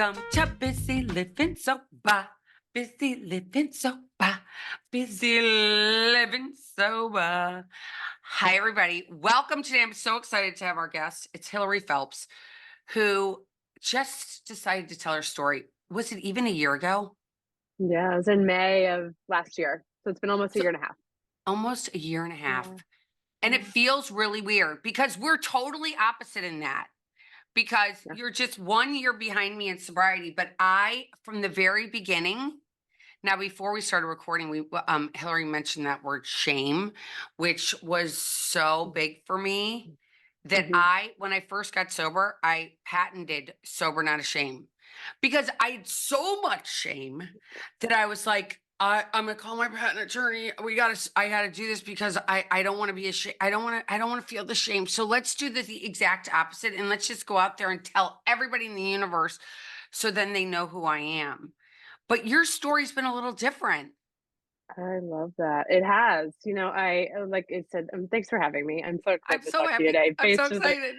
Welcome to Busy Living Sober. Busy Living Sober. Busy Living Sober. Hi, everybody. Welcome today. I'm so excited to have our guest. It's Hilary Phelps, who just decided to tell her story. Was it even a year ago? Yeah, it was in May of last year, so it's been almost a So year and a half. almost a year and a half. Yeah, And it yeah, feels really weird because we're totally opposite in that. Because yeah. you're just 1 year behind me in sobriety. But I, from the very beginning, now before we started recording, Hillary mentioned that word shame, which was so big for me that Mhm. when I first got sober, I patented sober, not ashamed, because I had so much shame that I was like, I'm gonna call my patent attorney. I gotta do this because I don't want to be ashamed. I don't want to feel the shame. So let's do the exact opposite and let's just go out there and tell everybody in the universe so then they know who I am. But your story's been a little different. I love that. It has, like I said, thanks for having me. I'm so I'm excited to so talk to you happy. today. I'm so Based on the excited.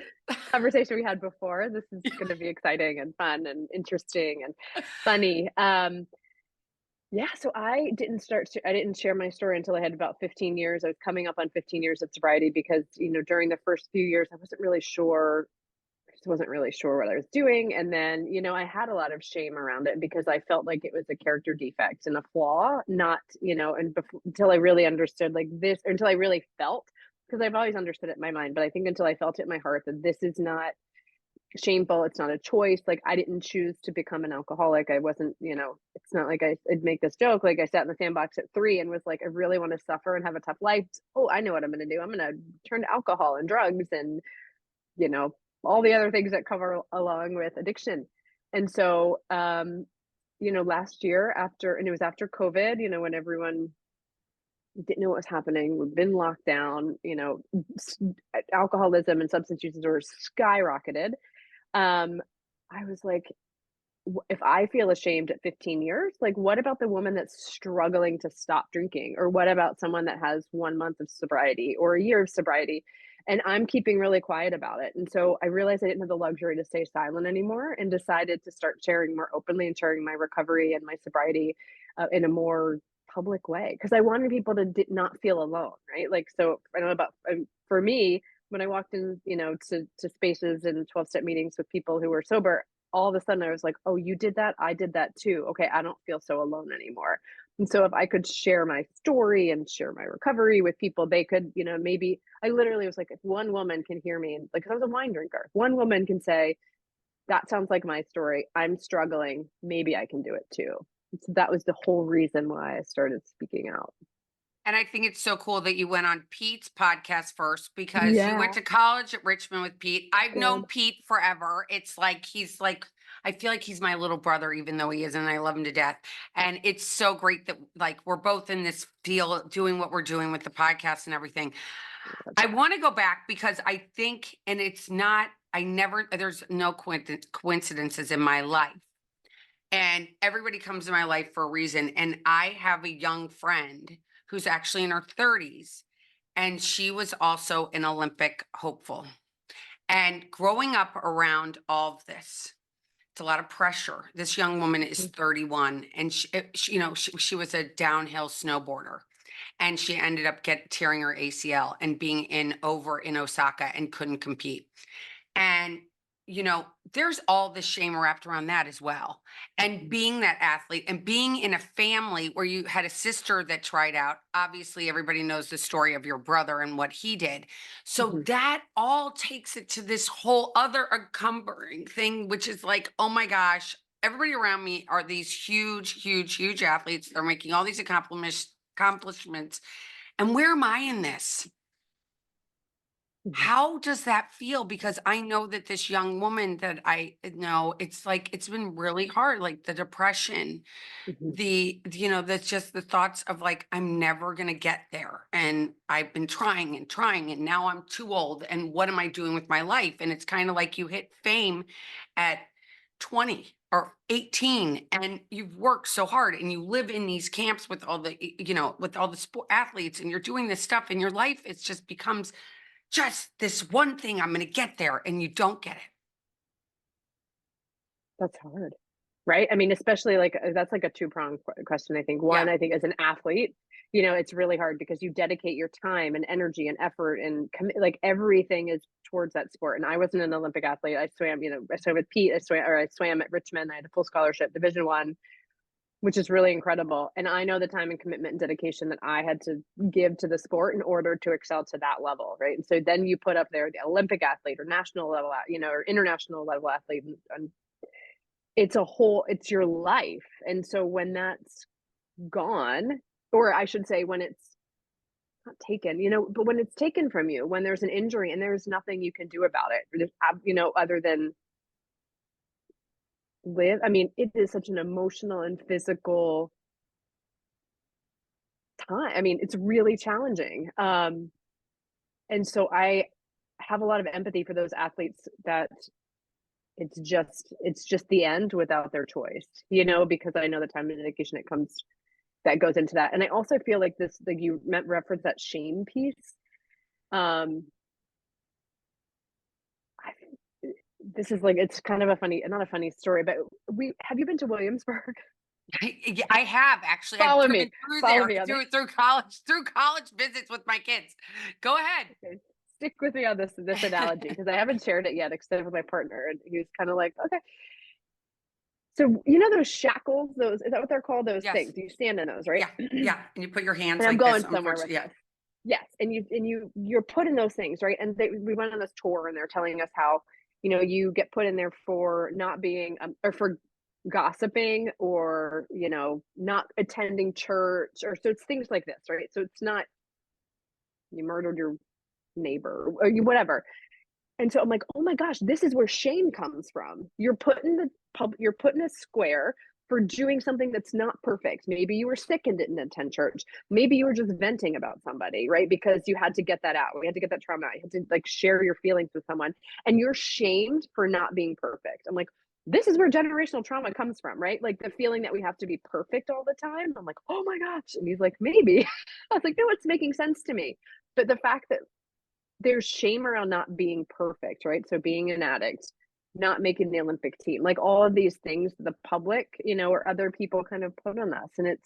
conversation we had before, this is going to be exciting and fun and interesting and funny. Yeah, so I didn't share my story until I had about 15 years. I was coming up on 15 years of sobriety because, during the first few years, I just wasn't really sure what I was doing. And then, I had a lot of shame around it because I felt like it was a character defect and a flaw, not, until I really understood like this, or until I really felt, because I've always understood it in my mind, but I think until I felt it in my heart that this is not shameful. It's not a choice. Like I didn't choose to become an alcoholic. I wasn't, it's not like I'd make this joke. Like I sat in the sandbox at 3 and was like, I really want to suffer and have a tough life. Oh, I know what I'm going to do. I'm going to turn to alcohol and drugs and you know, all the other things that cover along with addiction. And so, last year and it was after COVID, when everyone didn't know what was happening, we've been locked down, alcoholism and substance uses were skyrocketed. Um, I was like, if I feel ashamed at 15 years, like what about the woman that's struggling to stop drinking? Or what about someone that has 1 month of sobriety or a year of sobriety? And I'm keeping really quiet about it. And so I realized I didn't have the luxury to stay silent anymore and decided to start sharing more openly and sharing my recovery and my sobriety in a more public way because I wanted people to not feel alone, right? Like, so I know about for me, when I walked in, to spaces and 12-step meetings with people who were sober, all of a sudden I was like, oh, you did that. I did that too. Okay. I don't feel so alone anymore. And so if I could share my story and share my recovery with people, they could, maybe I literally was like, if one woman can hear me, and like, 'cause I was a wine drinker, if one woman can say, that sounds like my story. I'm struggling. Maybe I can do it too. And so that was the whole reason why I started speaking out. And I think it's so cool that you went on Pete's podcast first because you went Yeah. to college at Richmond with Pete. I I've known did. Pete forever. It's like I feel like he's my little brother, even though he isn't. I love him to death. And it's so great that like we're both in this field doing what we're doing with the podcast and everything. I want to go back because I think, and it's not, there's no coincidences in my life. And everybody comes to my life for a reason. And I have a young friend who's actually in her 30s, and she was also an Olympic hopeful. And growing up around all of this, it's a lot of pressure. This young woman is Mhm. 31, and she was a downhill snowboarder, and she ended up tearing her ACL and being in Osaka and couldn't compete. And, there's all this shame wrapped around that as well. And Mhm. being that athlete and being in a family where you had a sister that tried out, obviously, everybody knows the story of your brother and what he did. So Mhm. that all takes it to this whole other encumbering thing, which is like, oh my gosh, everybody around me are these huge, huge, huge athletes. They're making all these accomplishments. And where am I in this? Mhm. How does that feel? Because I know that this young woman that I know, it's like it's been really hard, like the depression, Mhm. that's just the thoughts of like, I'm never gonna get there. And I've been trying and trying, and now I'm too old. And what am I doing with my life? And it's kind of like you hit fame at 20 or 18 and you've worked so hard and you live in these camps with all the sport athletes and you're doing this stuff in your life. It just becomes just this one thing, I'm gonna get there, and you don't get it. That's hard. right? I mean, especially like that's like a two-pronged question, I think. One, Yeah. I think as an athlete, it's really hard because you dedicate your time and energy and effort and like everything is towards that sport. And I wasn't an Olympic athlete. I swam, I swam with Pete. I swam at Richmond. I had a full scholarship, Division 1, which is really incredible. And I know the time and commitment and dedication that I had to give to the sport in order to excel to that level, right? And so then you put up there the Olympic athlete or national level, or international level athlete, and it's your life. And so when that's gone, or I should say when it's not taken, but when it's taken from you, when there's an injury and there's nothing you can do about it, other than live. I mean, it is such an emotional and physical time. I mean, it's really challenging. And so I have a lot of empathy for those athletes that it's just the end without their choice, because I know the time and dedication that goes into that. And I also feel like this, like you meant reference that shame piece. Um, I, this is like, it's kind of not a funny story, but have you been to Williamsburg? Yeah, I have actually. I've Follow me, driven through follow there me on this. through college visits with my kids. Go ahead. Okay. Stick with me on this analogy because I haven't shared it yet, except with my partner, and he was kind of like, okay. So those shackles, is that what they're called? Those Yes. things you stand in those, right? Yeah. Yeah. And you put your hands And I'm like this. going somewhere with Unfortunately, yeah. this. Yes, and you're put in those things, right? And we went on this tour, and they're telling us how you get put in there for not being or for gossiping or not attending church, or so it's things like this, right? So it's not you murdered your neighbor or you whatever. And so I'm like, oh my gosh, this is where shame comes from. You're put in a square for doing something that's not perfect. Maybe you were sick and didn't attend church. Maybe you were just venting about somebody, right? Because you had to get that out. We had to get that trauma out. You had to like share your feelings with someone, and you're shamed for not being perfect. I'm like, this is where generational trauma comes from, right? Like the feeling that we have to be perfect all the time. I'm like, oh my gosh. And he's like, maybe. I was like, no, it's making sense to me. But the fact that there's shame around not being perfect, right? So being an addict, not making the Olympic team, like all of these things the public, or other people kind of put on us. And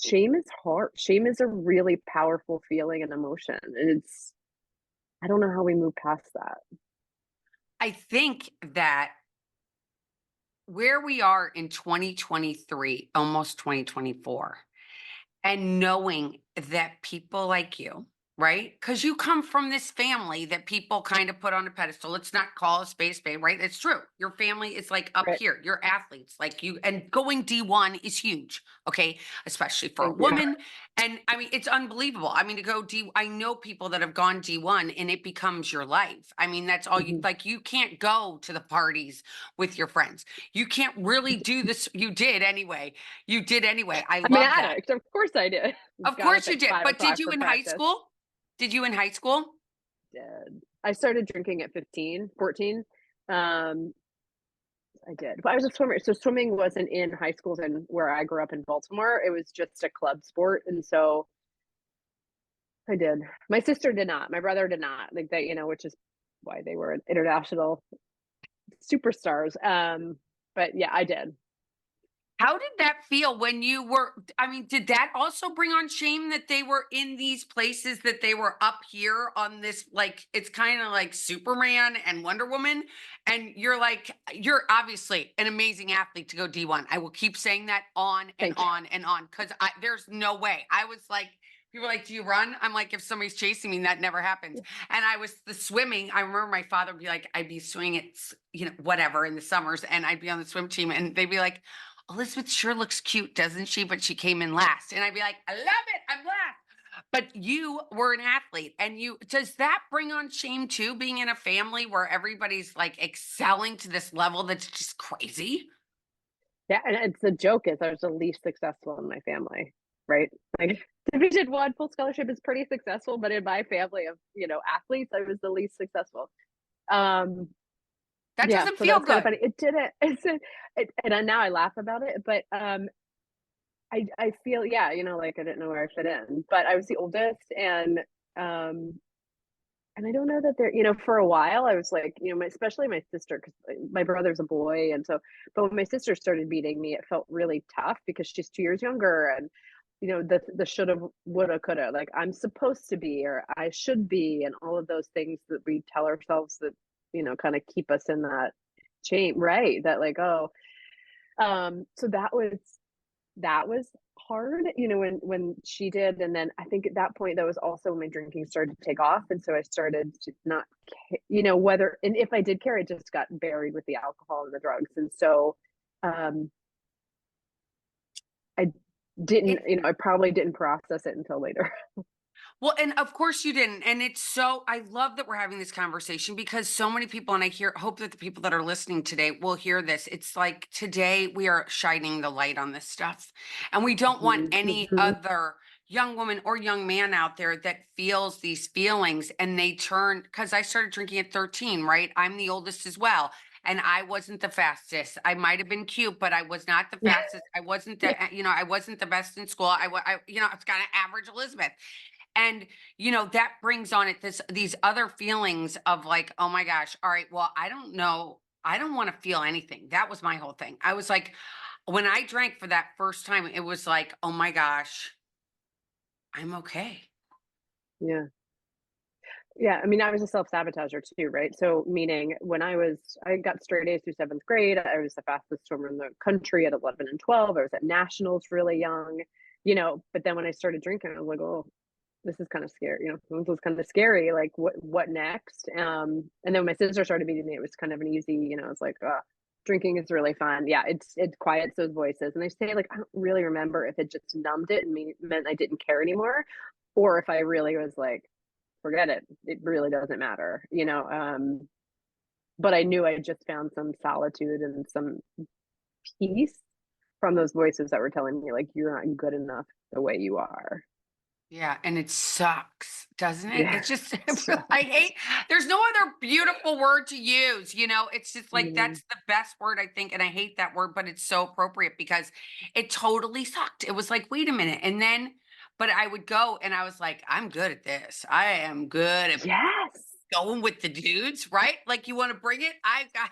shame is hard. Shame is a really powerful feeling and emotion. And I don't know how we move past that. I think that where we are in 2023, almost 2024, and knowing that people like you, right? Because you come from this family that people kind of put on a pedestal. Let's not call a spade, right? It's true. Your family is like up Right. here. You're athletes like you, and going D1 is huge. Okay. Especially for a Thank you. woman. And I mean, it's unbelievable. I mean, to go I know people that have gone D1 and it becomes your life. I mean, that's all you Mhm. like. You can't go to the parties with your friends. You can't really do this. You did anyway. You did anyway. I I'm an love that. addict. Of course I did. Of Got up course at you did. five But did o'clock you for in high practice. school? Did you in high school? Did. I started drinking at 15, 14. Um, I did. But I was a swimmer. So swimming wasn't in high schools and where I grew up in Baltimore. It was just a club sport. And so I did. My sister did not. My brother did not. Like that, which is why they were international superstars. But yeah, I did. How did that feel when you were I mean, did that also bring on shame that they were in these places, that they were up here on this, like, it's kind of like Superman and Wonder Woman, and you're obviously an amazing athlete to go D1. I will keep saying that on and Thank you. on and on, because there's no way. I was like, people were like, do you run? I'm like, if somebody's chasing me, that never happens. Yeah. And I was the swimming. I remember my father would be like, I'd be swimming at, whatever in the summers, and I'd be on the swim team, and they'd be like, Elizabeth sure looks cute, doesn't she? But she came in last. And I'd be like, I love it. I'm last. But you were an athlete, and does that bring on shame too, being in a family where everybody's like excelling to this level that's just crazy? Yeah. And it's the joke is I was the least successful in my family, right? Like Division 1 full scholarship is pretty successful, but in my family of, athletes, I was the least successful. Um, That yeah, doesn't so feel that's kind of good. funny. It didn't, and now I laugh about it, but I feel, yeah, like I didn't know where I fit in, but I was the oldest, and um And I don't know that they're, for a while I was like, especially my sister, because my brother's a boy. And so, but when my sister started beating me, it felt really tough because she's 2 years younger. And, the shoulda, woulda, coulda, like I'm supposed to be, or I should be, and all of those things that we tell ourselves that, kind of keep us in that chain, right? That like, oh, so that was hard, when she did, and then I think at that point, that was also when my drinking started to take off, and so I started to not whether, and if I did care, it just got buried with the alcohol and the drugs, and so, um, I didn't I probably didn't process it until later. Well, and of course you didn't. And it's so, I love that we're having this conversation because so many people, and hope that the people that are listening today will hear this. It's like today we are shining the light on this stuff. And we don't want Mhm, any mhm. other young woman or young man out there that feels these feelings and they turn, because I started drinking at 13, right? I'm the oldest as well. And I wasn't the fastest. I might have been cute, but I was not the fastest. I wasn't Yeah, I wasn't the best in school. It's kind of average Elizabeth. And that brings on it these other feelings of like, oh my gosh, all right, well, I don't know, I don't want to feel anything. That was my whole thing. I was like, when I drank for that first time, it was like, oh my gosh, I'm okay. yeah. Yeah, I mean, I was a self-sabotager too, right? So, meaning when I got straight A's through 7th grade. I was the fastest swimmer in the country at 11 and 12. I was at nationals really young, but then when I started drinking, I was like, oh, this is kind of scary, this was kind of scary. Like, what next? And then when my sister started beating me, it was kind of an easy, it's like, drinking is really fun. Yeah, it quiets those voices. And I say, like, I don't really remember if it just numbed it and meant I didn't care anymore, or if I really was like, forget it. It really doesn't matter, but I knew I just found some solitude and some peace from those voices that were telling me, like, you're not good enough the way you are. Yeah, and it sucks, doesn't it? Yeah. It's just So, I hate, there's no other beautiful word to use, It's just like mm, that's the best word I think, and I hate that word, but it's so appropriate because it totally sucked. It was like, wait a minute. And then but I would go and I was like, I'm good at this. I am good at yes. going with the dudes, right? Like you want to bring it? I got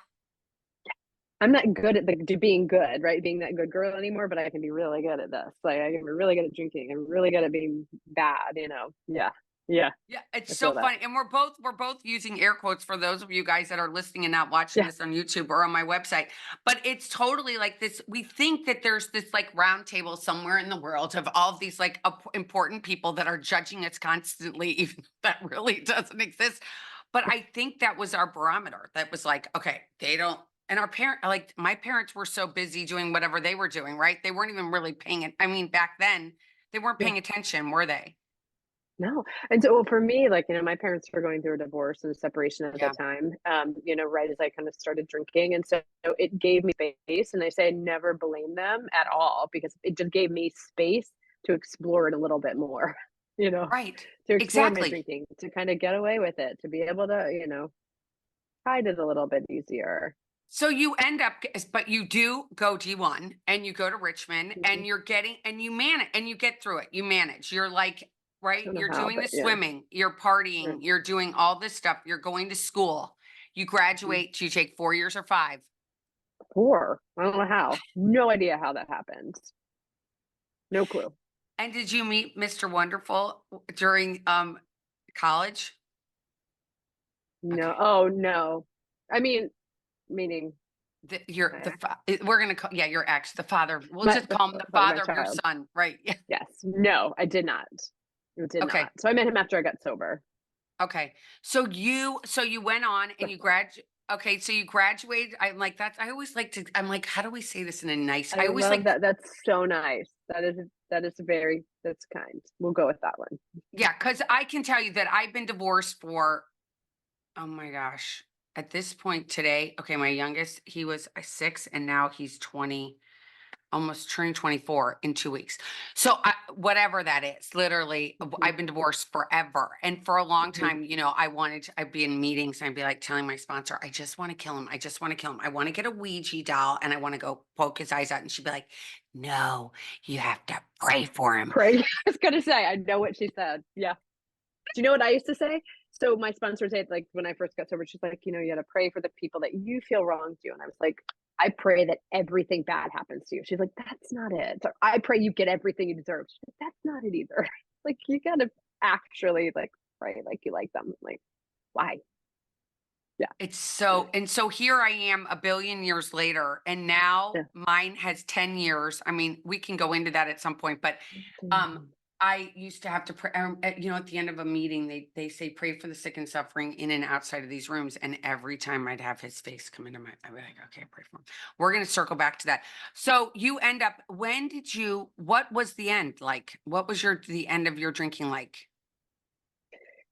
I'm not good at being good, right? Being that good girl anymore, but I can be really good at this. Like, I can be really good at drinking. I'm really good at being bad. Yeah. Yeah. Yeah, it's I so feel that. funny. And we're both using air quotes for those of you guys that are listening and not watching Yeah. this on YouTube or on my website. But it's totally like this. We think that there's this like round table somewhere in the world of all of these like important people that are judging us constantly, even though that really doesn't exist. But I think that was our barometer. That was like, okay, they don't. And our like my parents were so busy doing whatever they were doing, right? They weren't even really paying it. I mean, back then, they weren't Yeah. paying attention, were they? No. And so, well, for me, like, my parents were going through a divorce and a separation at Yeah. that time, right as I kind of started drinking. And so it gave me space. And I say I never blame them at all, because it just gave me space to explore it a little bit more, you know, Right. to explore my Exactly. drinking, to kind of get away with it, to be able to, hide it a little bit easier. So you end up, but you do go D1 and you go to Richmond Mhm. and you're getting, and you manage and you get through it. You manage. You're like, I right? don't know You're how, doing but the yeah. swimming, you're Right. partying, you're doing all this stuff. You're going to school. You Mhm. graduate. You take 4 years or five. 4. I don't know how. No idea how that happened. No clue. And did you meet Mr. Wonderful during college? No. Okay. Oh, no. I mean, meaning, my We're gonna call, yeah, your ex, the father. We'll My just the call him the father of my father of your child. son, right? Yeah. Yes. No, I did not. I did Okay. not. So I met him after I got sober. Okay. So you went on and But you grad okay, so you graduated. I'm like, that's I always like to I'm like, how do we say this in a nice I I always love like that. That's so nice. That is very that's kind. We'll go with that one. yeah, because I can tell you that I've been divorced for oh my gosh. At this point today, okay, my youngest, he was 6 and now he's 20, almost turning 24 in 2 weeks. So whatever that is, literally, Mhm, I've been divorced forever. And for a long mhm. time, I'd be in meetings and I'd be like telling my sponsor, I just want to kill him. I just want to kill him. I want to get a Ouija doll and I want to go poke his eyes out. And she'd be like, no, you have to pray for him. Pray. I was gonna say, I know what she said. Yeah. Do you know what I used to say? So my sponsor said, like, when I first got sober, she's like, you know, you got to pray for the people that you feel wronged you. And I was like, I pray that everything bad happens to you. She's like, that's not it. So I pray you get everything you deserve. She's like, that's not it either. Like, you got to actually like pray like you like them. Like, why? Yeah. It's so, and so here I am a billion years later, and now Yeah. mine has 10 years. I mean, we can go into that at some point, but um Mhm. I used to have to pray, you know, at the end of a meeting, they say pray for the sick and suffering in and outside of these rooms. And every time I'd have his face come into my, I'd be like, okay, pray for him. We're gonna circle back to that. So you end up, when did you, what was the end like? What was the end of your drinking like?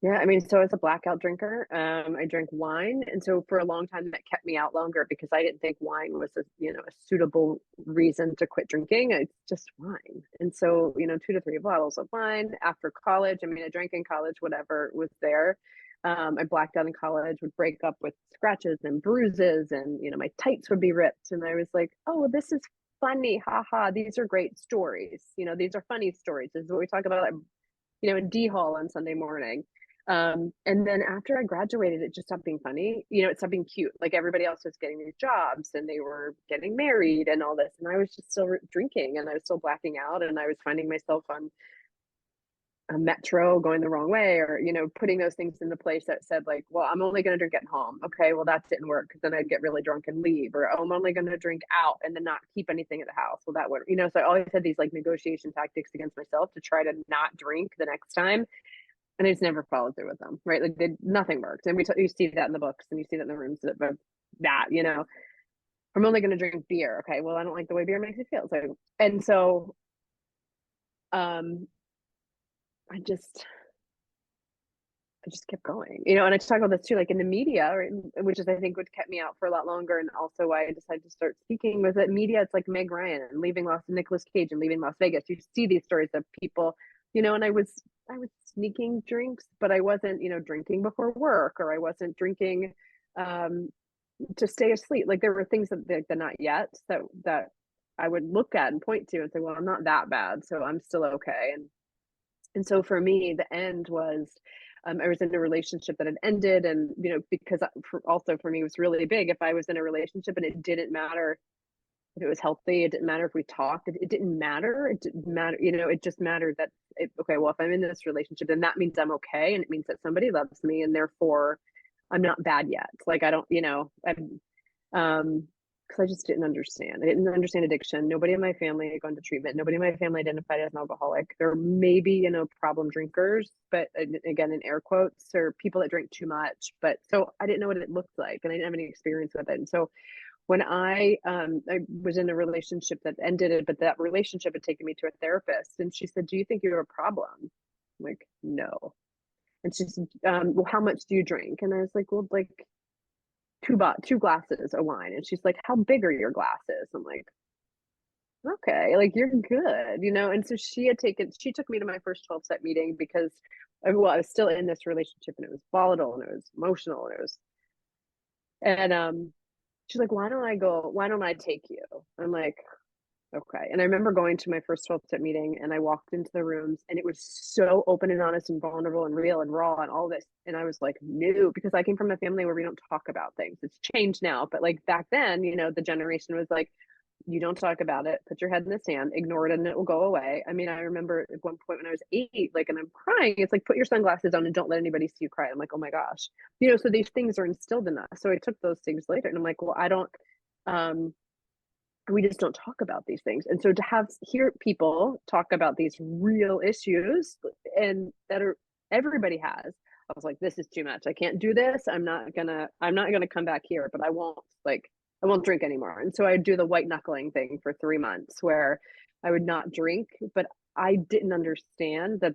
Yeah, I mean, so as a blackout drinker, I drank wine, and so for a long time that kept me out longer because I didn't think wine was a, you know, a suitable reason to quit drinking. It's just wine, and so, you know, 2 to 3 bottles of wine after college. I mean, I drank in college, whatever was there. I blacked out in college, would break up with scratches and bruises, and you know, my tights would be ripped, and I was like, oh, well, this is funny, haha. These are great stories. You know, these are funny stories. This is what we talk about, you know, in D Hall on Sunday morning. And then after I graduated, it just stopped being funny. You know, it stopped being cute. Like everybody else was getting these jobs and they were getting married and all this. And I was just still drinking and I was still blacking out. And I was finding myself on a metro going the wrong way, or, you know, putting those things into place that said, like, well, I'm only going to drink at home. Okay, well, that didn't work because then I'd get really drunk and leave. Or, oh, I'm only going to drink out and then not keep anything at the house. Well, that would, you know, so I always had these like negotiation tactics against myself to try to not drink the next time, and I just never followed through with them, right? Like nothing worked, and you see that in the books, and you see that in the rooms that you know, I'm only going to drink beer. Okay, well, I don't like the way beer makes me feel, so and so, um, I just I just kept going, you know. And I talk about this too, like in the media, right, which is I think what kept me out for a lot longer, and also why I decided to start speaking was that media. It's like Meg Ryan and leaving Nicolas Cage and leaving Las Vegas. You see these stories of people, you know, and I was sneaking drinks, but I wasn't, you know, drinking before work, or I wasn't drinking um, to stay asleep. Like there were things that the not yet that I would look at and point to and say, well, I'm not that bad, so I'm still okay. And so for me, the end was, I was in a relationship that had ended, and you know, because also for me it was really big. If I was in a relationship and it didn't matter if it was healthy, it didn't matter if we talked, it didn't matter. It didn't matter, you know. It just mattered that okay, well, if I'm in this relationship, then that means I'm okay, and it means that somebody loves me, and therefore I'm not bad yet. Like I don't, you know, because I just didn't understand. I didn't understand addiction. Nobody in my family had gone to treatment. Nobody in my family identified as an alcoholic. There may be, you know, problem drinkers, but again, in air quotes, or people that drink too much. But so I didn't know what it looked like, and I didn't have any experience with it. And so when I was in a relationship that ended it, but that relationship had taken me to a therapist, and she said, "Do you think you have a problem?" I'm like, no. And she said, "Well, how much do you drink?" And I was like, "Well, like two glasses of wine." And she's like, "How big are your glasses?" I'm like, "Okay, like you're good, you know." And so she took me to my first 12-step meeting because, well, I was still in this relationship and it was volatile and it was emotional and it was, and she's like, why don't I take you? I'm like, okay. And I remember going to my first 12-step meeting and I walked into the rooms and it was so open and honest and vulnerable and real and raw and all this. And I was like, no, because I came from a family where we don't talk about things. It's changed now. But like back then, you know, the generation was like, you don't talk about it, put your head in the sand, ignore it, and it will go away. I mean, I remember at one point when I was 8, like, and I'm crying, it's like, put your sunglasses on and don't let anybody see you cry. I'm like, oh my gosh. You know, so these things are instilled in us. So I took those things later and I'm like, well, I don't, um, we just don't talk about these things. And so to hear people talk about these real issues and that are everybody has, I was like, this is too much. I can't do this. I'm not gonna come back here, but I won't drink anymore. And so I'd do the white knuckling thing for 3 months where I would not drink, but I didn't understand that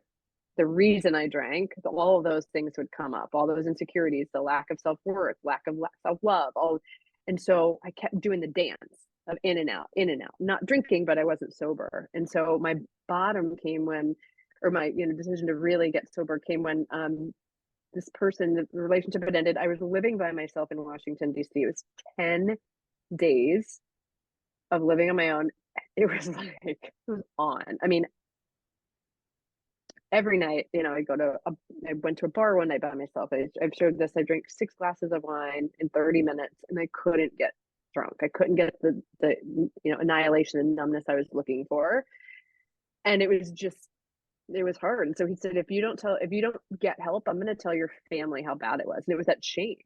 the reason I drank, all of those things would come up, all those insecurities, the lack of self-worth, lack of self-love, all. And so I kept doing the dance of in and out, not drinking, but I wasn't sober. And so my bottom came when, or my, you know, decision to really get sober came when this person, the relationship had ended. I was living by myself in Washington, D.C. It was 10 days of living on my own. It was like, it was on. I mean, every night, I went to a bar one night by myself. I've shared this. I drank 6 glasses of wine in 30 minutes, and I couldn't get drunk. I couldn't get the annihilation and numbness I was looking for, and it was hard. And so he said, if you don't get help, I'm going to tell your family how bad it was. And it was that shame.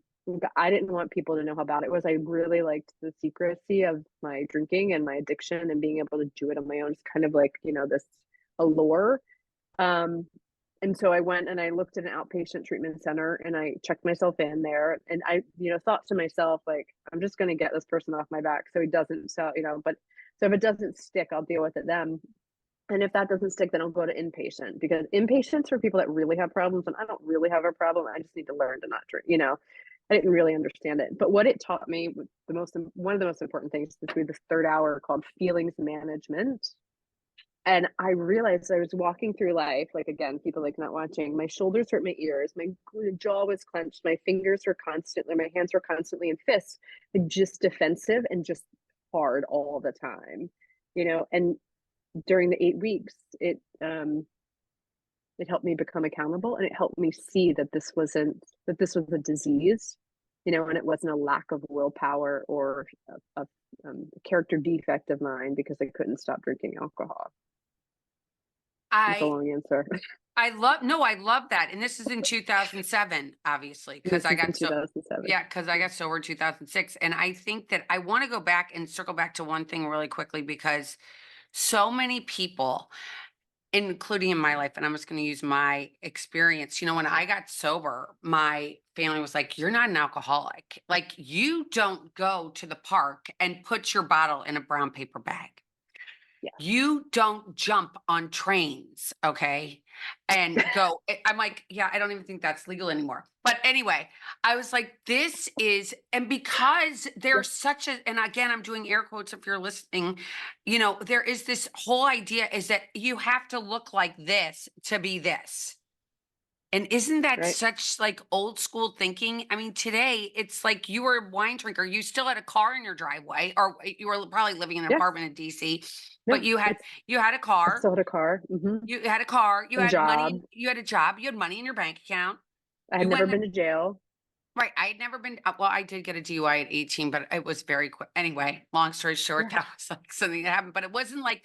I didn't want people to know how bad it was. I really liked the secrecy of my drinking and my addiction, and being able to do it on my own. It's kind of like, this allure. Um, and so I went and I looked at an outpatient treatment center, and I checked myself in there, and I, thought to myself, like, I'm just going to get this person off my back so he doesn't, but so if it doesn't stick, I'll deal with it then. And if that doesn't stick, then I'll go to inpatient, because inpatient's for people that really have problems. And I don't really have a problem. I just need to learn to not drink. I didn't really understand it. But what it taught me, one of the most important things, is through this third hour called feelings management. And I realized I was walking through life, like, again, people like not watching, my shoulders hurt my ears, my jaw was clenched, my hands were constantly in fists, like just defensive and just hard all the time, and during the 8 weeks, it helped me become accountable, and it helped me see that this was a disease, and it wasn't a lack of willpower or a character defect of mine because I couldn't stop drinking alcohol. That's a I long answer. I love that. And this is in 2007, obviously, This because I is in got so, 2007. yeah, because I got sober in 2006. And I think that I want to go back and circle back to one thing really quickly, because so many people, including in my life, and I'm just going to use my experience. When I got sober, my family was like, "You're not an alcoholic. Like, you don't go to the park and put your bottle in a brown paper bag. Yeah. You don't jump on trains, okay?" And go, I'm like, yeah, I don't even think that's legal anymore. But anyway, I was like, this is, and because Yeah. there's such a, and again, I'm doing air quotes if you're listening, there is this whole idea is that you have to look like this to be this. And isn't that Right. such like old school thinking? I mean, today it's like you were a wine drinker. You still had a car in your driveway, or you were probably living in an Yes. apartment in DC, but No, you had a I car. still had a car. You had a car. You And a had job. money. You had a job. You had money in your bank account. I had You never went been to jail. right. I had never been. Well, I did get a DUI at 18, but it was very quick. Anyway, long story short, Yeah. that was like something that happened. But it wasn't like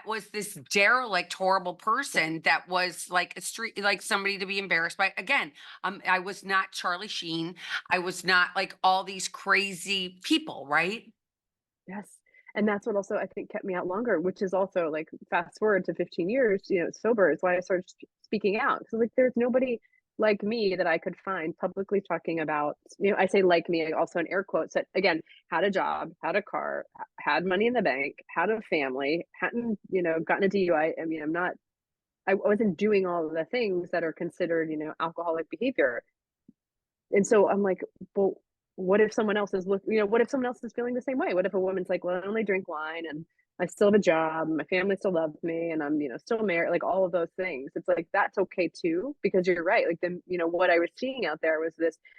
was this derelict, horrible person that was like a street, like somebody to be embarrassed by. Again, I was not Charlie Sheen. I was not like all these crazy people, right? Yes. And that's what also I think kept me out longer, which is also like fast forward to 15 years, sober, is why I started speaking out. So like there's nobody like me that I could find publicly talking about, I say like me, also in air quotes, that again, had a job, had a car, had money in the bank, had a family, hadn't, gotten a DUI. I mean, I wasn't doing all of the things that are considered, alcoholic behavior. And so I'm like, well, what if someone else what if someone else is feeling the same way? What if a woman's like, well, I only drink wine, and I still have a job, and my family still loves me, and I'm, still married, like all of those things. It's like, that's okay too, because you're right. Like then, what I was seeing out there was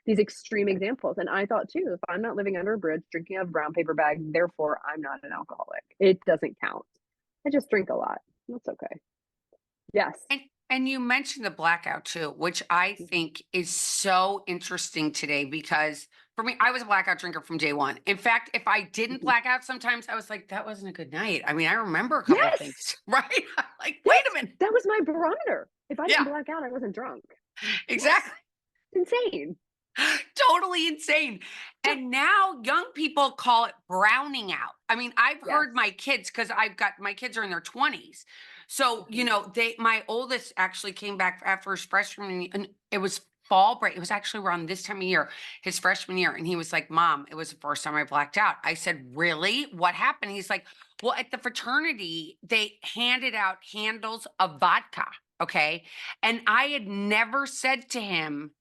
these extreme examples. And I thought too, if I'm not living under a bridge, drinking out of a brown paper bag, therefore I'm not an alcoholic. It doesn't count. I just drink a lot. That's okay. Yes. And you mentioned the blackout too, which I think is so interesting today, because for me, I was a blackout drinker from day one. In fact, if I didn't Mhm. black out, sometimes I was like, that wasn't a good night. I mean, I remember a couple of Yes. things, right? I'm like, wait Yes. a minute. That was my barometer. If I didn't Yeah, black out, I wasn't drunk. Yes. exactly. Insane. Totally insane. Yeah. And now young people call it browning out. I mean, I've Yes. heard my kids, because I've got my kids are in their 20s. So, Mhm. my oldest actually came back after his freshman year, and it was fall break. It was actually around this time of year, his freshman year. And he was like, Mom, it was the first time I blacked out. I said, really? What happened? He's like, well, at the fraternity, they handed out handles of vodka. Okay. And I had never said to him,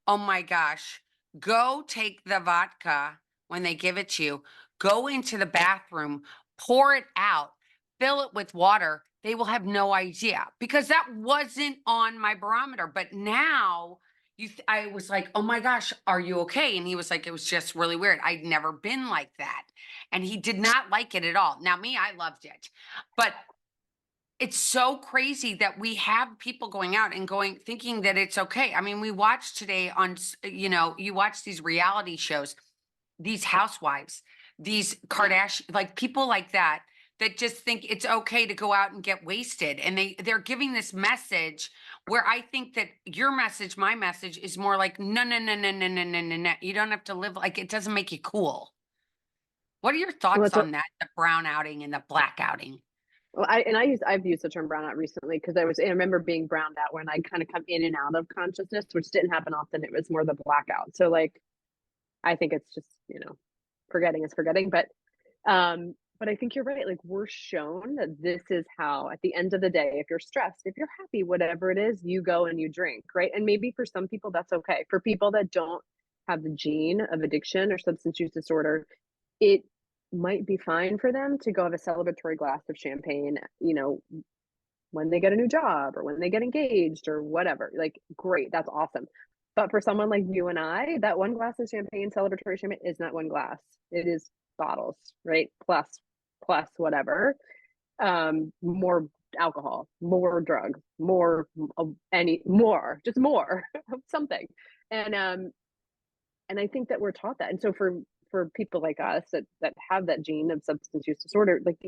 oh my gosh, go take the vodka when they give it to you, go into the bathroom, pour it out, fill it with water. They will have no idea, because that wasn't on my barometer. But now I was like, oh my gosh, are you okay? And he was like, it was just really weird. I'd never been like that. And he did not like it at all. Now, me, I loved it. But It's so crazy that we have people going out and going thinking that it's okay. I mean, we watched today on, you watch these reality shows, these housewives, these Kardashian, like people like that, that just think it's okay to go out and get wasted. And they're giving this message where I think that your message, my message is more like, no, no, no, no, no, no, no, no, no. You don't have to live like it doesn't make you cool. What are your Well, thoughts it's a on that? The brown outing and the black outing? well, I've used the term brownout recently because I remember being browned out when I kind of come in and out of consciousness, which didn't happen often. It was more the blackout. So like I think it's just, forgetting is forgetting. But I think you're right. Like we're shown that this is how, at the end of the day, if you're stressed, if you're happy, whatever it is, you go and you drink, right? And maybe for some people that's okay. For people that don't have the gene of addiction or substance use disorder, it might be fine for them to go have a celebratory glass of champagne, when they get a new job or when they get engaged or whatever. Like, great, that's awesome. But for someone like you and I, that one glass of champagne, celebratory champagne, is not one glass. It is bottles, right? Plus whatever. More alcohol, more drugs, more of any more, just more of something. And and I think that we're taught that. And so for people like us that have that gene of substance use disorder, like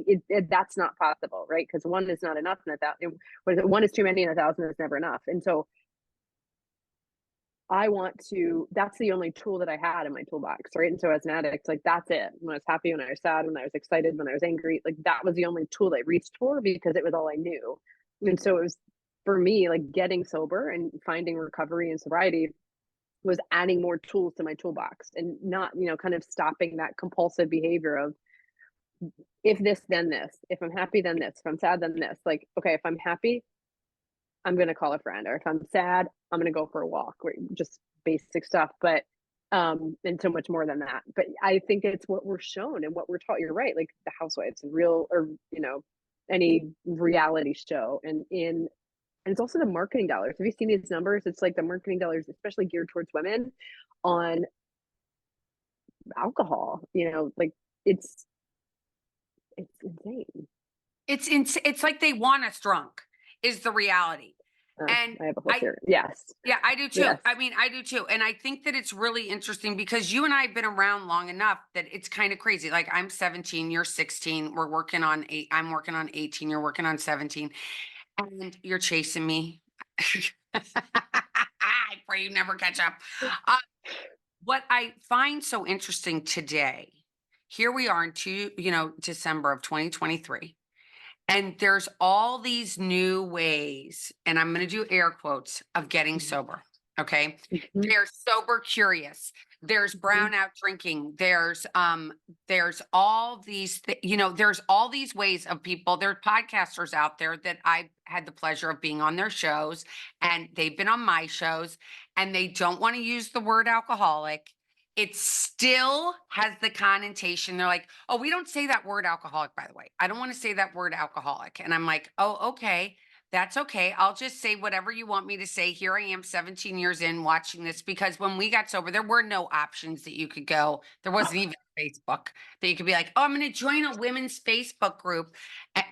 that's not possible, right? Because one is not enough, and one is too many, and 1,000 is never enough. And so I want to. That's the only tool that I had in my toolbox, right? And so as an addict, like that's it. When I was happy, when I was sad, when I was excited, when I was angry, like that was the only tool I reached for because it was all I knew. And so it was for me, like getting sober and finding recovery and sobriety was adding more tools to my toolbox and not, kind of stopping that compulsive behavior of if this, then this, if I'm happy, then this, if I'm sad, then this. Like, okay, if I'm happy, I'm going to call a friend, or if I'm sad, I'm going to go for a walk, just basic stuff. But, and so much more than that. But I think it's what we're shown and what we're taught. You're right. Like the housewives and any reality show and it's also the marketing dollars. Have you seen these numbers? It's like the marketing dollars, especially geared towards women, on alcohol. Like it's it's insane. It's like they want us drunk is the reality. And I have a whole I theory. Yes, yeah, I do too. yes. I mean, I do too. And I think that it's really interesting because you and I have been around long enough that it's kind of crazy. Like I'm 17, you're 16, we're working on I'm working on 18, you're working on 17, and you're chasing me. I pray you never catch up. Uh, what I find so interesting today, here we are in December of 2023. And there's all these new ways, and I'm going to do air quotes of getting Mhm, sober. Okay. mhm, There's sober curious. There's mhm. brown out drinking. There's all these, there's all these ways of people. There are podcasters out there that I've had the pleasure of being on their shows, and they've been on my shows, and they don't want to use the word alcoholic. It still has the connotation. They're like, oh, we don't say that word alcoholic, by the way. I don't want to say that word alcoholic. And I'm like, oh, okay. That's okay. I'll just say whatever you want me to say. Here I am 17 years in watching this because when we got sober, there were no options that you could go. There wasn't even Facebook that you could be like, oh, I'm going to join a women's Facebook group.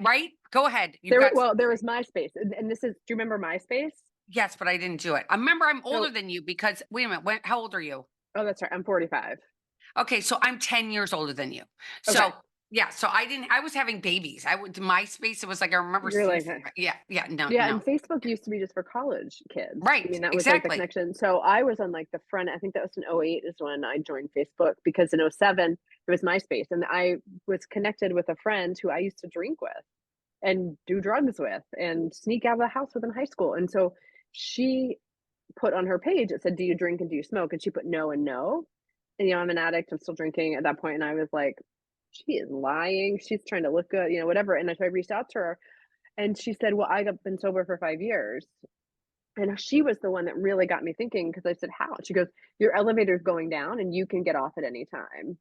Right? Go ahead. You've got, There was MySpace, and this is. Do you remember MySpace? yes, but I didn't do it. I remember I'm older So, than you because, wait a minute, how old are you? oh, that's right. I'm 45. Okay, so I'm 10 years older than you. Okay, So, yeah, so I was having babies. I went to MySpace. It was like I remember you're seeing like, some, yeah, yeah, no, yeah, no. and Facebook used to be just for college kids. I Right, mean, that was like the exactly. connection. So I was on like the front. I think that was in '08 is when I joined Facebook because in '07 it was MySpace, and I was connected with a friend who I used to drink with and do drugs with and sneak out of the house with in high school. And so she put on her page, it said, "Do you drink and do you smoke?" And she put no and no. And I'm an addict. I'm still drinking at that point, and I was like, she is lying. She's trying to look good, whatever. And so I reached out to her, and she said, "Well, I've been sober for 5 years." And she was the one that really got me thinking because I said, "How?" She goes, "Your elevator's going down, and you can get off at any time."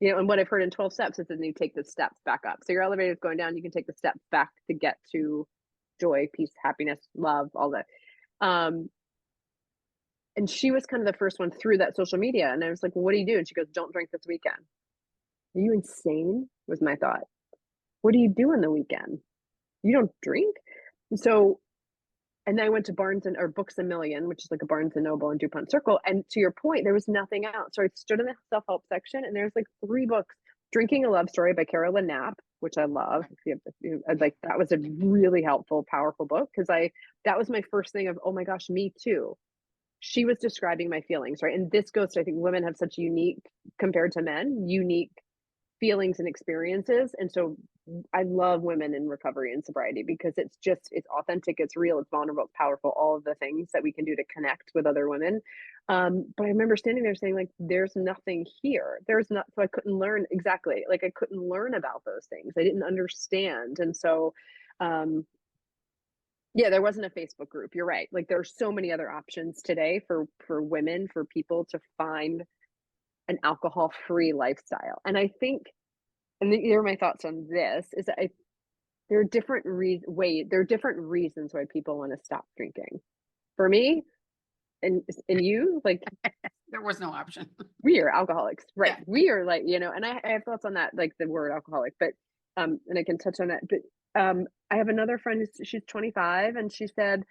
And what I've heard in 12 steps is then you take the steps back up. So your elevator's going down, you can take the steps back to get to joy, peace, happiness, love, all that. Um, and she was kind of the first one through that social media. And I was like, well, "What do you do?" And she goes, "Don't drink this weekend." Are you insane? Was my thought. What do you do on the weekend? You don't drink?" So and then I went to Barnes and or Books A Million, which is like a Barnes& and Noble in DuPont Circle, and to your point, there was nothing else. So I stood in the self-help section, and there's, like, 3 books. Drinking a Love Story by Carolyn Knapp, which I love. If you like, that was a really helpful, powerful book because I that was my first thing of, "Oh my gosh, me too." She was describing my feelings, right? And this goes to, I think women have such unique compared to men, unique feelings and experiences. And so I love women in recovery and sobriety because it's authentic, it's real, it's vulnerable, it's powerful, all of the things that we can do to connect with other women. But I remember standing there saying, like, there's nothing here. There's not, so I couldn't learn exactly, like, I couldn't learn about those things. I didn't understand. And so, um, yeah, there wasn't a Facebook group. You're right. Like, there are so many other options today for women, for people to find an alcohol-free lifestyle. And I think here are my thoughts on this, is that there are different there are different reasons why people wanna stop drinking. For me, and you, like, There was no option. we are alcoholics, right? Yeah. We are like, and I have thoughts on that, like the word alcoholic, but, and I can touch on that, but, I have another friend she's 25, and she said,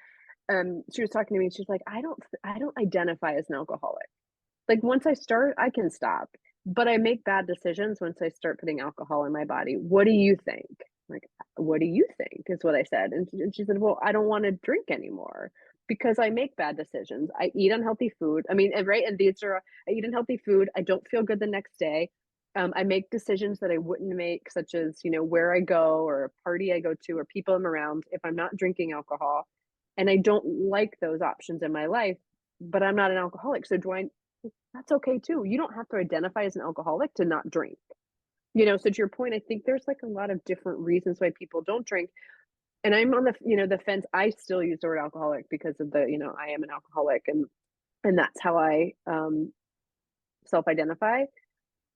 she was talking to me, she's like, "I don't identify as an alcoholic." Like, once I start, I can stop, but I make bad decisions once I start putting alcohol in my body. What do you think? Like, what do you think? Is what I said. And she said, well, I don't want to drink anymore because I make bad decisions. I eat unhealthy food. I mean, right? And these are, I eat unhealthy food. I don't feel good the next day. I make decisions that I wouldn't make, such as, where I go or a party I go to or people I'm around if I'm not drinking alcohol. And I don't like those options in my life, but I'm not an alcoholic. So do I that's okay too. You don't have to identify as an alcoholic to not drink. So to your point, I think there's like a lot of different reasons why people don't drink. And I'm on the fence. I still use the word alcoholic because of I am an alcoholic and that's how I self-identify.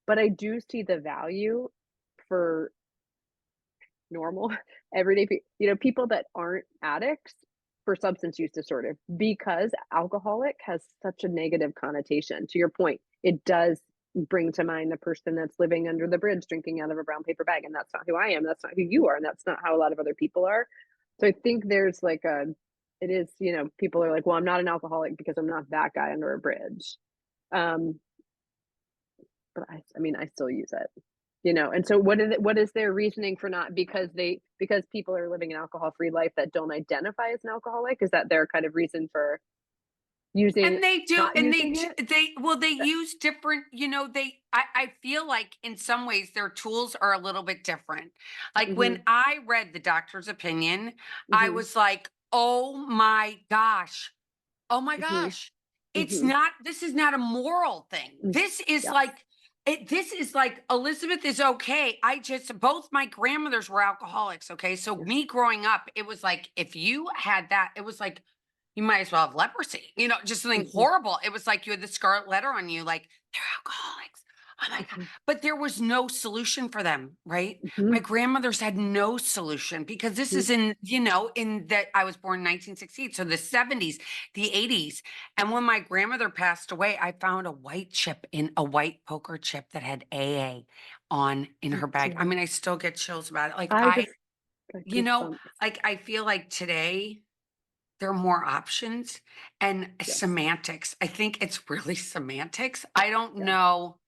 But I do see the value for normal, everyday people that aren't addicts for substance use disorder because alcoholic has such a negative connotation. To your point, it does bring to mind the person that's living under the bridge drinking out of a brown paper bag, and that's not who I am, that's not who you are, and that's not how a lot of other people are. So I think there's like a it is, people are like, "Well, I'm not an alcoholic because I'm not that guy under a bridge." Um, but I mean, I still use it. And so what is their reasoning for not because people are living an alcohol-free life that don't identify as an alcoholic? Is that their kind of reason for using And they do, not and using it? they use different, I feel like in some ways their tools are a little bit different. Like when Mhm, I read the doctor's opinion, I mhm, was like, oh my gosh. Oh my mhm, gosh. mhm, This is not a moral thing. mm, yes, This is like Elizabeth is okay. Both my grandmothers were alcoholics. Okay. So yes, me growing up, it was like, if you had that, it was like, you might as well have leprosy, just something mhm, horrible. It was like you had the scarlet letter on you, like they're alcoholics. Oh my God. mhm, But there was no solution for them, right? My mhm, grandmothers had no solution because this mhm, is in that I was born in 1968. So the 70s, the 80s. And when my grandmother passed away, I found a white poker chip that had AA on in me her bag. I too. mean, I still get chills about it. I just got You know, goosebumps. I feel like today there are more options and Yes, semantics. I think it's really semantics. I don't yeah, know.